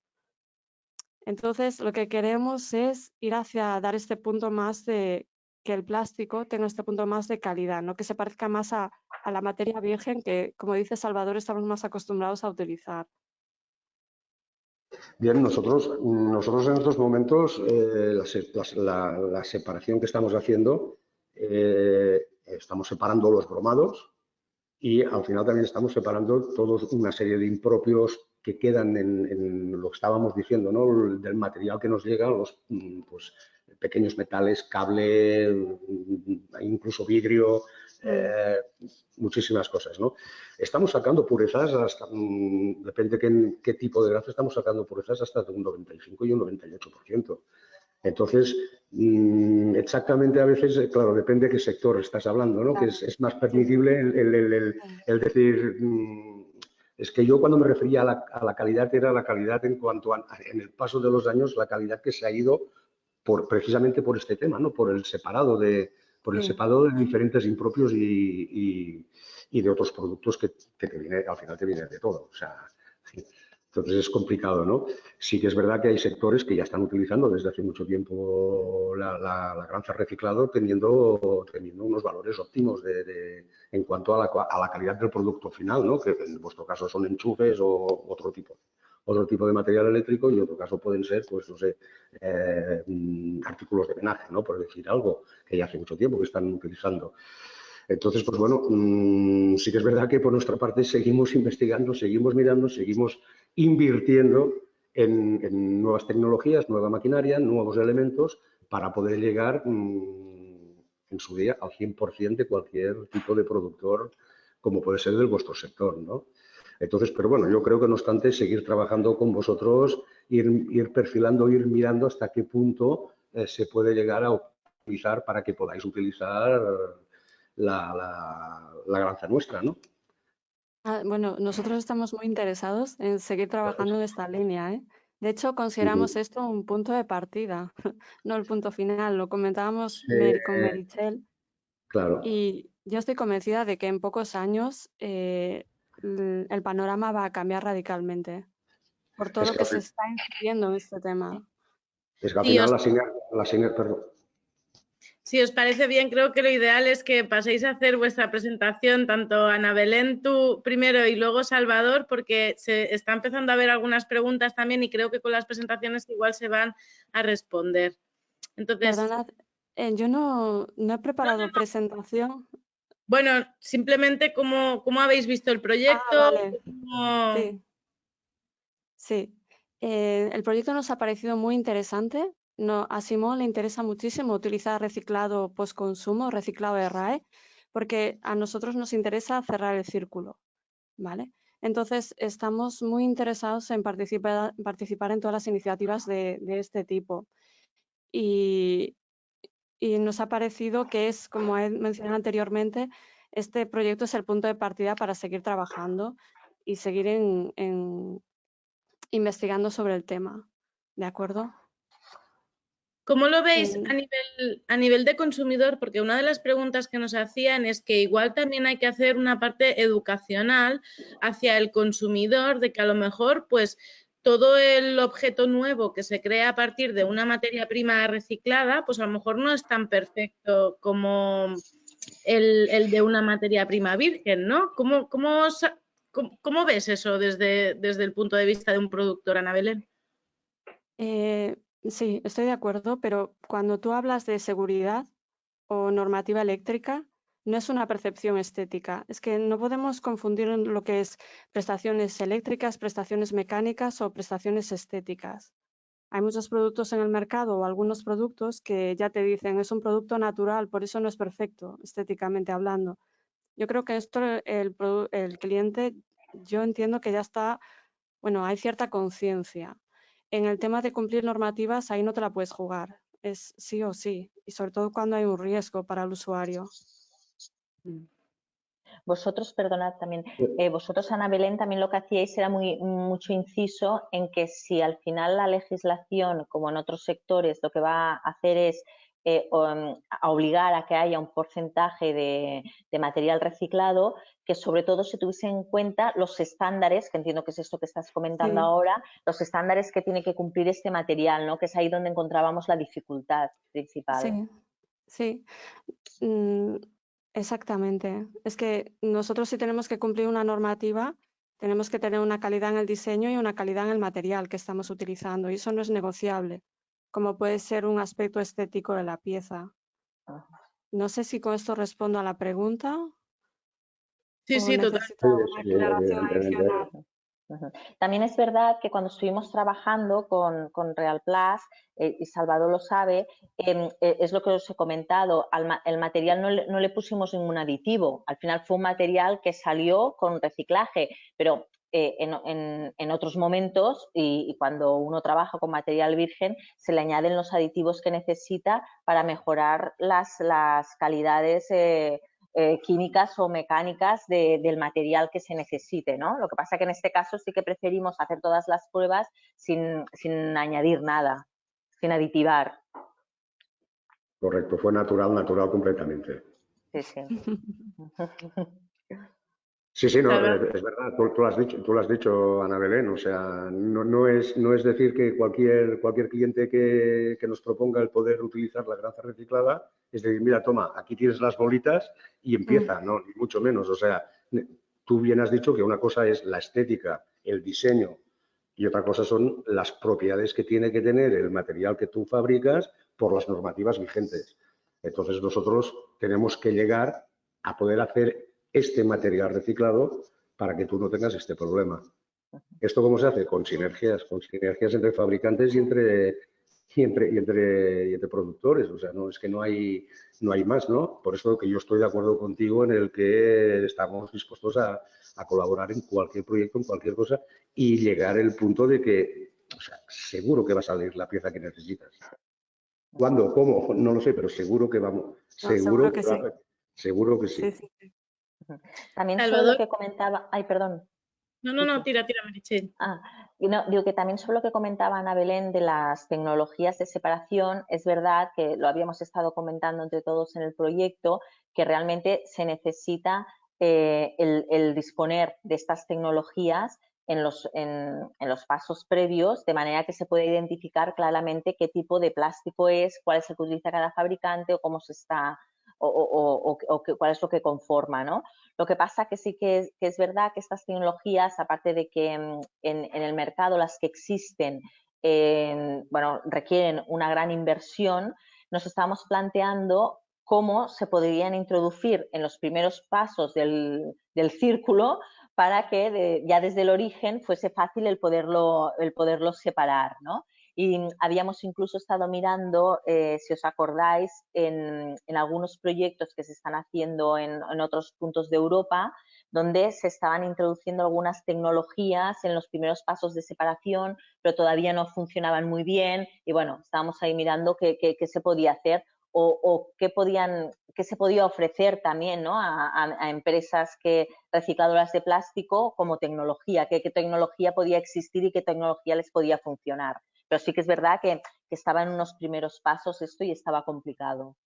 Entonces, lo que queremos es ir hacia dar este punto más de que el plástico tenga este punto más de calidad, no que se parezca más a la materia virgen que, como dice Salvador, estamos más acostumbrados a utilizar. Bien, nosotros en estos momentos la separación que estamos haciendo, estamos separando los bromados y al final también estamos separando toda una serie de impropios que quedan en lo que estábamos diciendo, ¿no? Del material que nos llega, los pues, pequeños metales, cable, incluso vidrio, muchísimas cosas, ¿no? Estamos sacando purezas, hasta, depende qué tipo de grafo, estamos sacando purezas hasta de un 95 y un 98%. Entonces, exactamente a veces, claro, depende de qué sector estás hablando, ¿no? Claro. Que es más permisible el decir, es que yo cuando me refería a la calidad era la calidad en cuanto a, en el paso de los años, la calidad que se ha ido precisamente por este tema, ¿no? Por el separado de diferentes impropios y de otros productos que te viene, al final te viene de todo. O sea, sí. Entonces es complicado, ¿no? Sí que es verdad que hay sectores que ya están utilizando desde hace mucho tiempo la granza reciclado teniendo unos valores óptimos en cuanto a la calidad del producto final, ¿no? Que en vuestro caso son enchufes o otro tipo de material eléctrico y en otro caso pueden ser, pues no sé, artículos de menaje, ¿no? Por decir algo, que ya hace mucho tiempo que están utilizando. Entonces, pues bueno, sí que es verdad que por nuestra parte seguimos investigando, seguimos mirando, seguimos invirtiendo en nuevas tecnologías, nueva maquinaria, nuevos elementos para poder llegar en su día al 100% de cualquier tipo de productor, como puede ser del vuestro sector, ¿no? Entonces, pero bueno, yo creo que no obstante seguir trabajando con vosotros, ir perfilando, ir mirando hasta qué punto se puede llegar a utilizar para que podáis utilizar la granza nuestra, ¿no? Bueno, nosotros estamos muy interesados en seguir trabajando en esta línea, ¿eh? De hecho, consideramos esto un punto de partida, no el punto final. Lo comentábamos con Meritxell. Claro. Y yo estoy convencida de que en pocos años el panorama va a cambiar radicalmente por todo lo que se está incidiendo en este tema. Es que al final perdón. Si os parece bien, creo que lo ideal es que paséis a hacer vuestra presentación, tanto Ana Belén, tú primero y luego Salvador, porque se está empezando a ver algunas preguntas también y creo que con las presentaciones igual se van a responder. Entonces, perdonad, yo no he preparado presentación. Bueno, simplemente cómo habéis visto el proyecto. Vale. Sí. El proyecto nos ha parecido muy interesante. A Simón le interesa muchísimo utilizar reciclado postconsumo, reciclado de RAE, porque a nosotros nos interesa cerrar el círculo, ¿vale? Entonces, estamos muy interesados en participar en todas las iniciativas de este tipo. Y nos ha parecido que es, como he mencionado anteriormente, este proyecto es el punto de partida para seguir trabajando y seguir investigando sobre el tema, ¿de acuerdo? ¿Cómo lo veis a nivel de consumidor? Porque una de las preguntas que nos hacían es que igual también hay que hacer una parte educacional hacia el consumidor, de que a lo mejor pues todo el objeto nuevo que se crea a partir de una materia prima reciclada, pues a lo mejor no es tan perfecto como el de una materia prima virgen, ¿no? ¿Cómo ves eso desde el punto de vista de un productor, Ana Belén? Sí, estoy de acuerdo, pero cuando tú hablas de seguridad o normativa eléctrica, no es una percepción estética. Es que no podemos confundir lo que es prestaciones eléctricas, prestaciones mecánicas o prestaciones estéticas. Hay muchos productos en el mercado o algunos productos que ya te dicen es un producto natural, por eso no es perfecto, estéticamente hablando. Yo creo que esto el cliente, yo entiendo que ya está, bueno, hay cierta conciencia. En el tema de cumplir normativas, ahí no te la puedes jugar, es sí o sí, y sobre todo cuando hay un riesgo para el usuario. Vosotros, perdonad también, vosotros, Ana Belén, también lo que hacíais era mucho inciso en que si al final la legislación, como en otros sectores, lo que va a hacer es a obligar a que haya un porcentaje de material reciclado, que sobre todo se tuviese en cuenta los estándares, que entiendo que es esto que estás comentando ahora, los estándares que tiene que cumplir este material, ¿no? Que es ahí donde encontrábamos la dificultad principal. Sí. Exactamente. Es que nosotros si tenemos que cumplir una normativa, tenemos que tener una calidad en el diseño y una calidad en el material que estamos utilizando, y eso no es negociable, como puede ser un aspecto estético de la pieza. No sé si con esto respondo a la pregunta. Sí, ¿O sí, total. necesita una aclaración adicional? También es verdad que cuando estuvimos trabajando con Real Plus, y Salvador lo sabe, es lo que os he comentado, el material no le pusimos ningún aditivo, al final fue un material que salió con reciclaje, pero en otros momentos y cuando uno trabaja con material virgen se le añaden los aditivos que necesita para mejorar las calidades químicas o mecánicas del material que se necesite, ¿no? Lo que pasa que en este caso sí que preferimos hacer todas las pruebas sin añadir nada, sin aditivar. Correcto, fue natural completamente. Sí, sí. Sí, sí, no, es verdad, tú lo has dicho, Ana Belén, o sea, no es decir que cualquier cliente que nos proponga el poder utilizar la grasa reciclada, es decir, mira, toma, aquí tienes las bolitas y empieza, no, ni mucho menos, o sea, tú bien has dicho que una cosa es la estética, el diseño y otra cosa son las propiedades que tiene que tener el material que tú fabricas por las normativas vigentes. Entonces nosotros tenemos que llegar a poder hacer este material reciclado para que tú no tengas este problema. ¿Esto cómo se hace? Con sinergias entre fabricantes y entre productores. O sea, no es que no hay más, ¿no? Por eso que yo estoy de acuerdo contigo en el que estamos dispuestos a colaborar en cualquier proyecto, en cualquier cosa y llegar al punto de que, o sea, seguro que va a salir la pieza que necesitas. ¿Cuándo? ¿Cómo? No lo sé, pero seguro que vamos. Seguro que sí. Seguro que sí. Sí. También sobre Salvador. lo que comentaba... Ay, perdón. No, tira, Meritxell. Digo que también sobre lo que comentaba Ana Belén de las tecnologías de separación, es verdad que lo habíamos estado comentando entre todos en el proyecto, que realmente se necesita el disponer de estas tecnologías en los pasos previos, de manera que se pueda identificar claramente qué tipo de plástico es, cuál es el que utiliza cada fabricante o cómo se está o cuál es lo que conforma, ¿no? Lo que pasa que sí que es verdad que estas tecnologías, aparte de que en el mercado las que existen, bueno, requieren una gran inversión, nos estamos planteando cómo se podrían introducir en los primeros pasos del círculo para que ya desde el origen fuese fácil el poderlo separar, ¿no? Y habíamos incluso estado mirando, si os acordáis, en algunos proyectos que se están haciendo en otros puntos de Europa, donde se estaban introduciendo algunas tecnologías en los primeros pasos de separación, pero todavía no funcionaban muy bien. Y bueno, estábamos ahí mirando qué se podía hacer o qué se podía ofrecer también, ¿no? a empresas recicladoras de plástico como tecnología, qué tecnología podía existir y qué tecnología les podía funcionar. Pero sí que es verdad que estaba en unos primeros pasos esto y estaba complicado.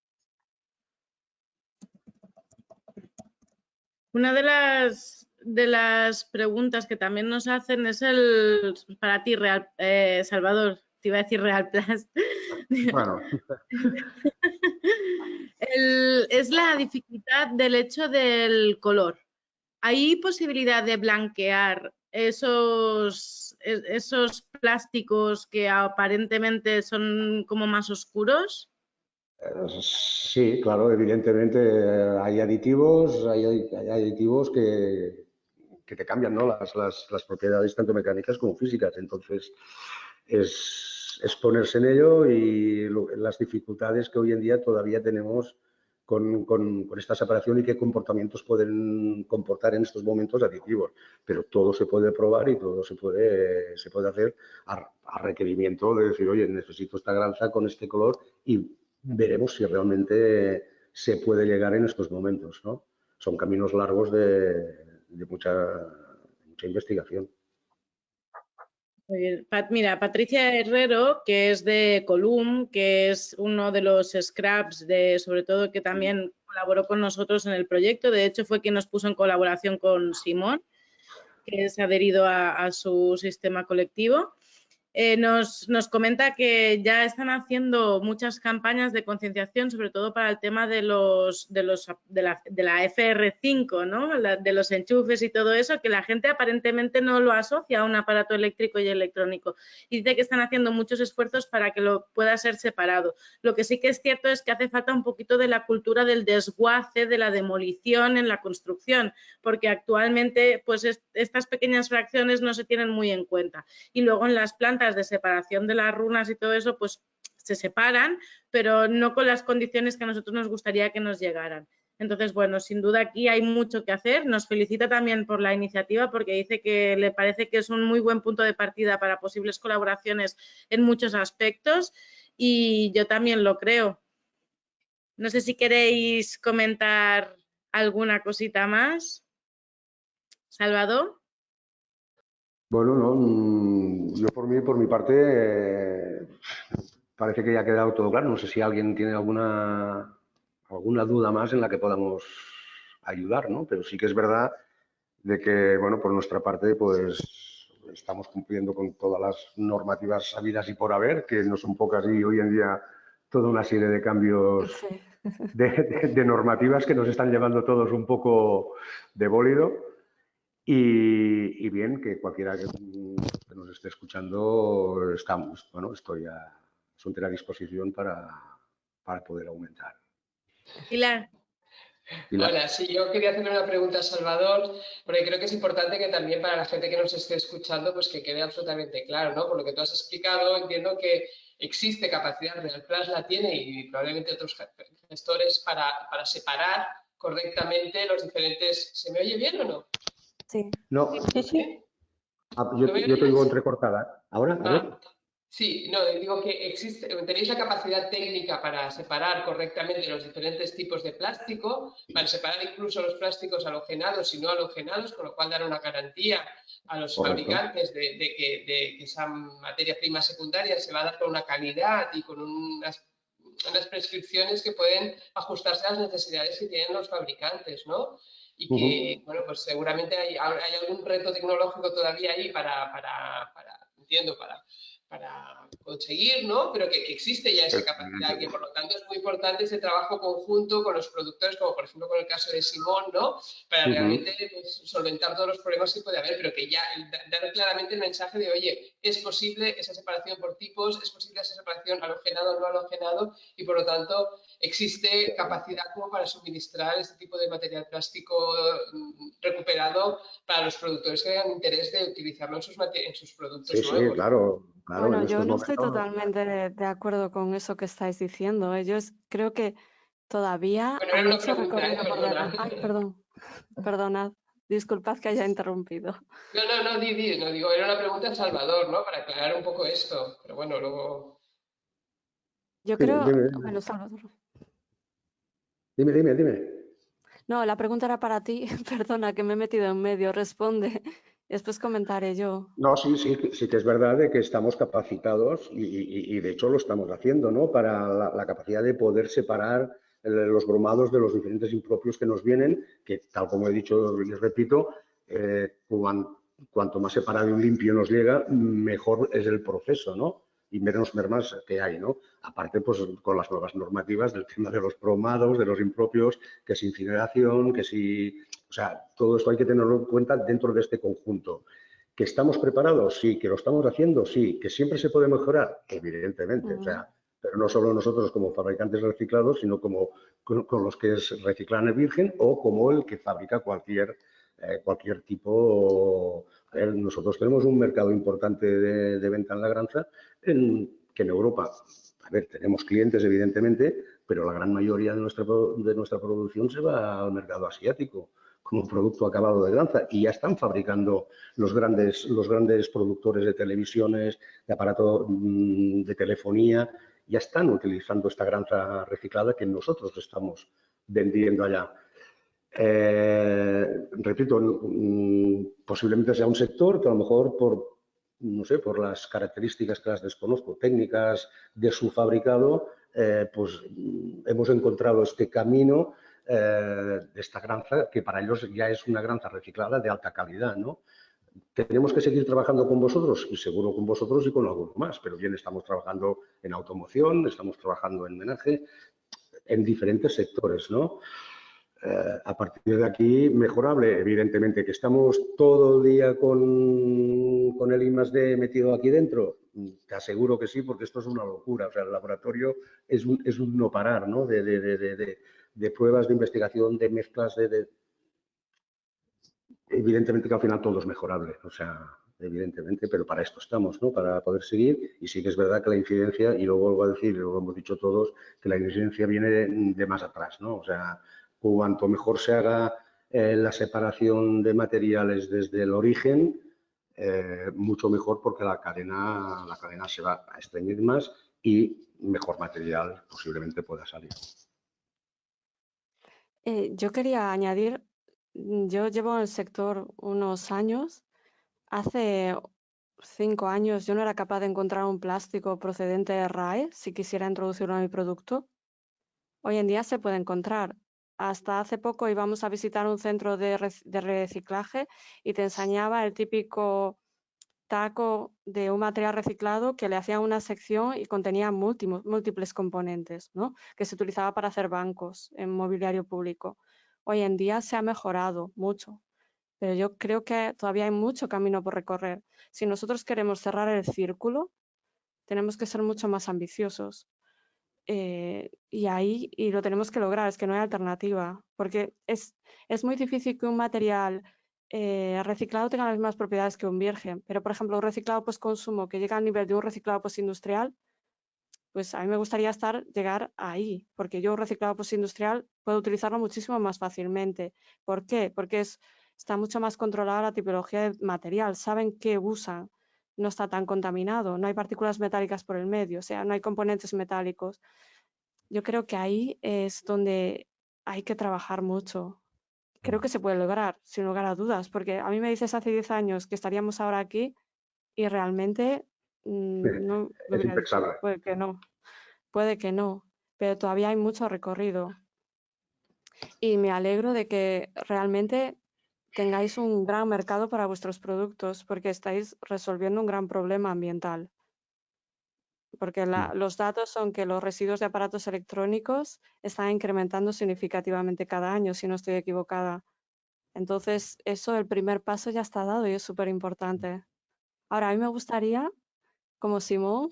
Una de las preguntas que también nos hacen es para ti, Salvador, te iba a decir Real Plus. Bueno. Es la dificultad del hecho del color. ¿Hay posibilidad de blanquear esos plásticos que aparentemente son como más oscuros? Sí, claro, evidentemente hay aditivos, que te cambian, ¿no? las propiedades tanto mecánicas como físicas. Entonces, es ponerse en ello y las dificultades que hoy en día todavía tenemos con esta separación y qué comportamientos pueden comportar en estos momentos aditivos. Pero todo se puede probar y todo se puede hacer a requerimiento de decir, oye, necesito esta granja con este color y veremos si realmente se puede llegar en estos momentos, ¿no? Son caminos largos de mucha investigación. Muy bien. Mira, Patricia Herrero, que es de Colum, que es uno de los scraps sobre todo que también colaboró con nosotros en el proyecto. De hecho, fue quien nos puso en colaboración con Simón, que es adherido a su sistema colectivo. Nos comenta que ya están haciendo muchas campañas de concienciación, sobre todo para el tema de la FR5, ¿no? De los enchufes y todo eso, que la gente aparentemente no lo asocia a un aparato eléctrico y electrónico. Y dice que están haciendo muchos esfuerzos para que lo pueda ser separado. Lo que sí que es cierto es que hace falta un poquito de la cultura del desguace, de la demolición en la construcción, porque actualmente pues estas pequeñas fracciones no se tienen muy en cuenta. Y luego en las plantas de separación de las runas y todo eso, pues se separan, pero no con las condiciones que a nosotros nos gustaría que nos llegaran. Entonces, bueno, sin duda aquí hay mucho que hacer. Nos felicita también por la iniciativa porque dice que le parece que es un muy buen punto de partida para posibles colaboraciones en muchos aspectos y yo también lo creo. No sé si queréis comentar alguna cosita más. Salvador. Bueno, no, yo por mi parte, parece que ya ha quedado todo claro. No sé si alguien tiene alguna duda más en la que podamos ayudar, ¿no? Pero sí que es verdad de que, bueno, por nuestra parte, pues estamos cumpliendo con todas las normativas habidas y por haber, que no son pocas y hoy en día toda una serie de cambios de normativas que nos están llevando todos un poco de bólido. Y bien, que cualquiera que nos esté escuchando, estoy a su entera disposición para poder aumentar. Pilar. Hola, sí, yo quería hacerle una pregunta a Salvador, porque creo que es importante que también para la gente que nos esté escuchando, pues que quede absolutamente claro, ¿no? Por lo que tú has explicado, entiendo que existe capacidad, Realplast la tiene y probablemente otros gestores para separar correctamente los diferentes... ¿Se me oye bien o no? Sí. No. Sí. Yo te digo entrecortada. ¿Ahora? A ver. Sí, no, digo que tenéis la capacidad técnica para separar correctamente los diferentes tipos de plástico, para separar incluso los plásticos halogenados y no halogenados, con lo cual dar una garantía a los fabricantes de que esa materia prima secundaria se va a dar con una calidad y con unas prescripciones que pueden ajustarse a las necesidades que tienen los fabricantes, ¿no? Y que, bueno, pues seguramente hay algún reto tecnológico todavía ahí entiendo, para conseguir, ¿no? Pero que existe ya esa capacidad, que por lo tanto es muy importante ese trabajo conjunto con los productores, como por ejemplo con el caso de Simón, ¿no? Para realmente pues, solventar todos los problemas que puede haber, pero que ya dar claramente el mensaje de, oye, es posible esa separación por tipos, es posible esa separación halogenado o no halogenado, y por lo tanto existe capacidad como para suministrar este tipo de material plástico recuperado para los productores que tengan interés de utilizarlo en sus productos nuevos. Sí, claro. Bueno, yo no estoy totalmente de acuerdo con eso que estáis diciendo. Yo creo que todavía hay mucho recorrido por delante. Ay, perdonad. Disculpad que haya interrumpido. No, digo, era una pregunta a Salvador, ¿no? Para aclarar un poco esto. Pero bueno, luego... Yo creo... Dime. Bueno, Salvador. Dime. No, la pregunta era para ti. Perdona, que me he metido en medio. Responde. Después comentaré yo. No, sí que es verdad de que estamos capacitados y de hecho lo estamos haciendo, ¿no? Para la capacidad de poder separar los bromados de los diferentes impropios que nos vienen, que tal como he dicho y repito, cuanto más separado y limpio nos llega, mejor es el proceso, ¿no? Y menos mermas que hay, ¿no? Aparte, pues con las nuevas normativas del tema de los bromados, de los impropios, que es incineración, que si... O sea, todo esto hay que tenerlo en cuenta dentro de este conjunto. ¿Que estamos preparados? Sí. ¿Que lo estamos haciendo? Sí. ¿Que siempre se puede mejorar? Evidentemente. O sea, pero no solo nosotros como fabricantes reciclados, sino como con los que reciclan el virgen o como el que fabrica cualquier tipo. A ver, nosotros tenemos un mercado importante de venta en La Granza que en Europa, a ver, tenemos clientes evidentemente, pero la gran mayoría de nuestra producción se va al mercado asiático como producto acabado de Granza y ya están fabricando los grandes productores de televisiones, de aparato de telefonía, ya están utilizando esta Granza reciclada que nosotros estamos vendiendo allá. Repito, posiblemente sea un sector que a lo mejor por las características que las desconozco, técnicas de su fabricado, pues hemos encontrado este camino de esta granza que para ellos ya es una granza reciclada de alta calidad, ¿no? Tenemos que seguir trabajando con vosotros, y seguro con vosotros y con alguno más, pero bien, estamos trabajando en automoción, estamos trabajando en menaje, en diferentes sectores, ¿no? A partir de aquí, mejorable, evidentemente, que estamos todo el día con el I+D metido aquí dentro. Te aseguro que sí, porque esto es una locura. O sea, el laboratorio es un no parar, ¿no? De pruebas, de investigación, de mezclas, Evidentemente que al final todo es mejorable, o sea, evidentemente, pero para esto estamos, ¿no? Para poder seguir. Y sí que es verdad que la incidencia, y lo vuelvo a decir, lo hemos dicho todos, que la incidencia viene de más atrás, ¿no? O sea, cuanto mejor se haga la separación de materiales desde el origen, mucho mejor, porque la cadena se va a estreñir más y mejor material posiblemente pueda salir. Yo quería añadir, yo llevo en el sector unos años. Hace 5 años yo no era capaz de encontrar un plástico procedente de RAE si quisiera introducirlo en mi producto. Hoy en día se puede encontrar. Hasta hace poco íbamos a visitar un centro de reciclaje y te enseñaba el típico taco de un material reciclado que le hacían una sección y contenía múltiples componentes, ¿no? Que se utilizaba para hacer bancos en mobiliario público. Hoy en día se ha mejorado mucho, pero yo creo que todavía hay mucho camino por recorrer. Si nosotros queremos cerrar el círculo, tenemos que ser mucho más ambiciosos. Y lo tenemos que lograr, es que no hay alternativa, porque es muy difícil que un material reciclado tenga las mismas propiedades que un virgen, pero por ejemplo un reciclado postconsumo que llega al nivel de un reciclado postindustrial, pues a mí me gustaría llegar ahí, porque yo un reciclado postindustrial puedo utilizarlo muchísimo más fácilmente. ¿Por qué? Porque está mucho más controlada la tipología de material, saben qué usan, no está tan contaminado, no hay partículas metálicas por el medio, o sea, no hay componentes metálicos. Yo creo que ahí es donde hay que trabajar mucho. Creo que se puede lograr, sin lugar a dudas, porque a mí me dices hace 10 años que estaríamos ahora aquí y realmente no lo Es hubiera dicho. impensable. Puede que no, pero todavía hay mucho recorrido. Y me alegro de que realmente tengáis un gran mercado para vuestros productos, porque estáis resolviendo un gran problema ambiental. Porque los datos son que los residuos de aparatos electrónicos están incrementando significativamente cada año, si no estoy equivocada. Entonces, eso, el primer paso ya está dado y es súper importante. Ahora, a mí me gustaría, como Simón,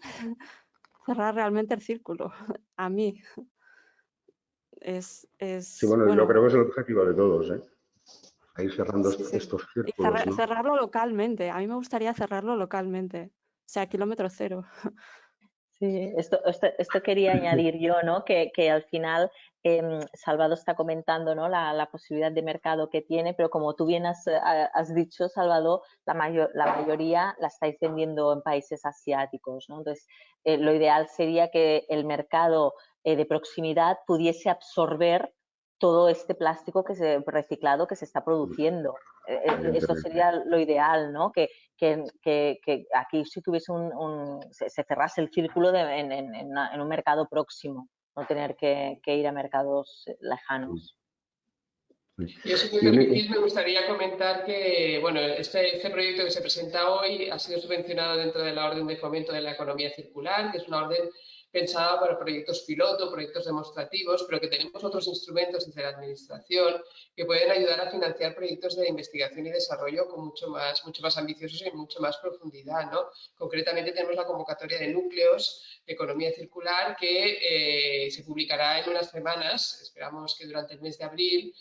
cerrar realmente el círculo. A mí. Sí, bueno, yo Bueno, creo que es el objetivo de todos, ¿eh? Ir cerrando sí, sí. estos Y círculos, ¿no? cerrarlo localmente. A mí me gustaría cerrarlo localmente. O sea, kilómetro cero. Sí, esto quería añadir yo, ¿no? Que al final Salvador está comentando, ¿no? La posibilidad de mercado que tiene, pero como tú bien has dicho, Salvador, la mayoría la estáis vendiendo en países asiáticos, ¿no? Entonces, lo ideal sería que el mercado de proximidad pudiese absorber todo este plástico reciclado que se está produciendo. Eso sería lo ideal, ¿no? Que aquí si tuviese se cerrase el círculo en un mercado próximo, no tener que ir a mercados lejanos. Yo, si me permitís, me gustaría comentar que bueno, este proyecto que se presenta hoy ha sido subvencionado dentro de la Orden de Fomento de la Economía Circular, que es una orden pensada para proyectos piloto, proyectos demostrativos, pero que tenemos otros instrumentos desde la Administración que pueden ayudar a financiar proyectos de investigación y desarrollo con mucho más ambiciosos y mucho más profundidad, ¿no? Concretamente tenemos la convocatoria de núcleos de economía circular que se publicará en unas semanas, esperamos que durante el mes de abril.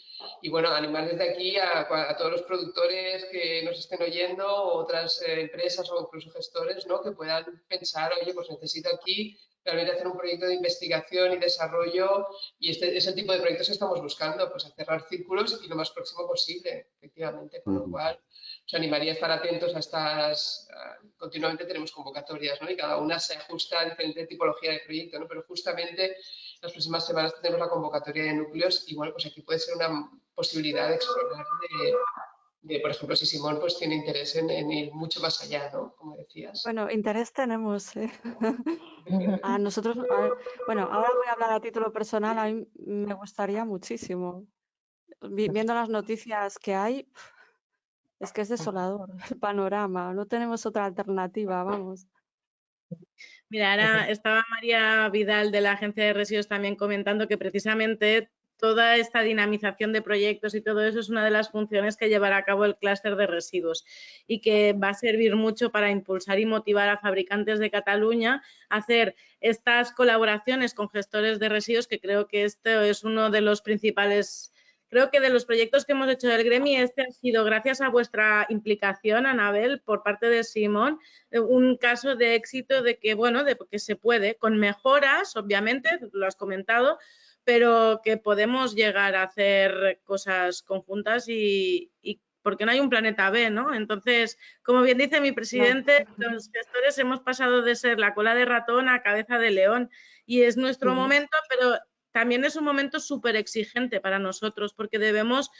Y bueno, animar desde aquí a todos los productores que nos estén oyendo, o otras empresas o incluso gestores, ¿no? Que puedan pensar, oye, pues necesito aquí realmente hacer un proyecto de investigación y desarrollo, y este es el tipo de proyectos que estamos buscando, pues a cerrar círculos y lo más próximo posible, efectivamente, con lo cual os animaría a estar atentos a estas, continuamente tenemos convocatorias, ¿no? Y cada una se ajusta a diferente tipología de proyecto, ¿no? Pero justamente las próximas semanas tenemos la convocatoria de núcleos y bueno, pues aquí puede ser una posibilidad de explorar por ejemplo, si Simón pues tiene interés en ir mucho más allá, ¿no? Como decías. Bueno, interés tenemos. A nosotros, bueno, ahora voy a hablar a título personal, a mí me gustaría muchísimo. Viendo las noticias que hay, Es que es desolador el panorama, no tenemos otra alternativa, vamos. Mira, ahora estaba María Vidal de la Agencia de Residuos también comentando que precisamente toda esta dinamización de proyectos y todo eso es una de las funciones que llevará a cabo el clúster de residuos y que va a servir mucho para impulsar y motivar a fabricantes de Cataluña a hacer estas colaboraciones con gestores de residuos, que creo que esto es uno de los principales. Creo que de los proyectos que hemos hecho del gremio, este ha sido, gracias a vuestra implicación, Anabel, por parte de Simón, un caso de éxito de que, bueno, de que se puede, con mejoras, obviamente, lo has comentado, pero que podemos llegar a hacer cosas conjuntas y porque no hay un planeta B, ¿no? Entonces, como bien dice mi presidente, no. Los gestores hemos pasado de ser la cola de ratón a cabeza de león y es nuestro momento, pero también es un momento súper exigente para nosotros porque debemos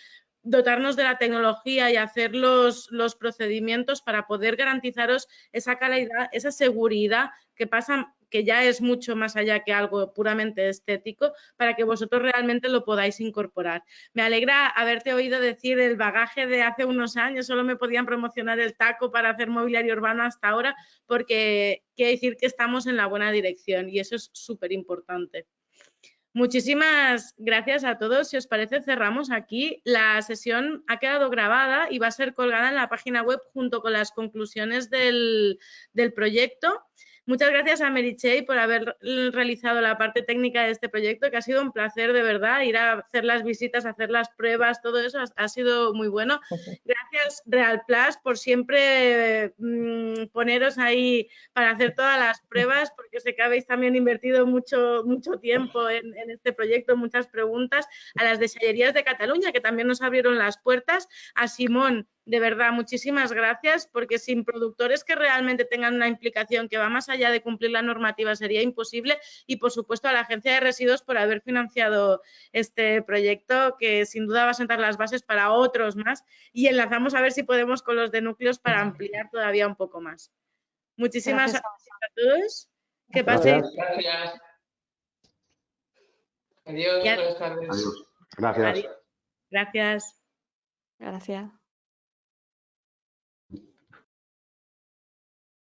dotarnos de la tecnología y hacer los procedimientos para poder garantizaros esa calidad, esa seguridad que pasa, que ya es mucho más allá que algo puramente estético, para que vosotros realmente lo podáis incorporar. Me alegra haberte oído decir el bagaje de hace unos años, solo me podían promocionar el taco para hacer mobiliario urbano hasta ahora, porque quiere decir que estamos en la buena dirección y eso es súper importante. Muchísimas gracias a todos. Si os parece, cerramos aquí. La sesión ha quedado grabada y va a ser colgada en la página web junto con las conclusiones del proyecto. Muchas gracias a Meritxell por haber realizado la parte técnica de este proyecto, que ha sido un placer de verdad, ir a hacer las visitas, hacer las pruebas, todo eso ha sido muy bueno. Gracias Real Plus por siempre poneros ahí para hacer todas las pruebas, porque sé que habéis también invertido mucho tiempo en este proyecto, muchas preguntas. A las Deixalleries de Cataluña, que también nos abrieron las puertas. A Simón, de verdad, muchísimas gracias, porque sin productores que realmente tengan una implicación que va más allá de cumplir la normativa sería imposible, y por supuesto a la Agencia de Residuos por haber financiado este proyecto, que sin duda va a sentar las bases para otros más, y enlazamos a ver si podemos con los de núcleos para ampliar todavía un poco más. Muchísimas gracias a todos. Que paséis. Gracias. Adiós, buenas tardes. Adiós. Gracias. Adiós. Gracias. Gracias.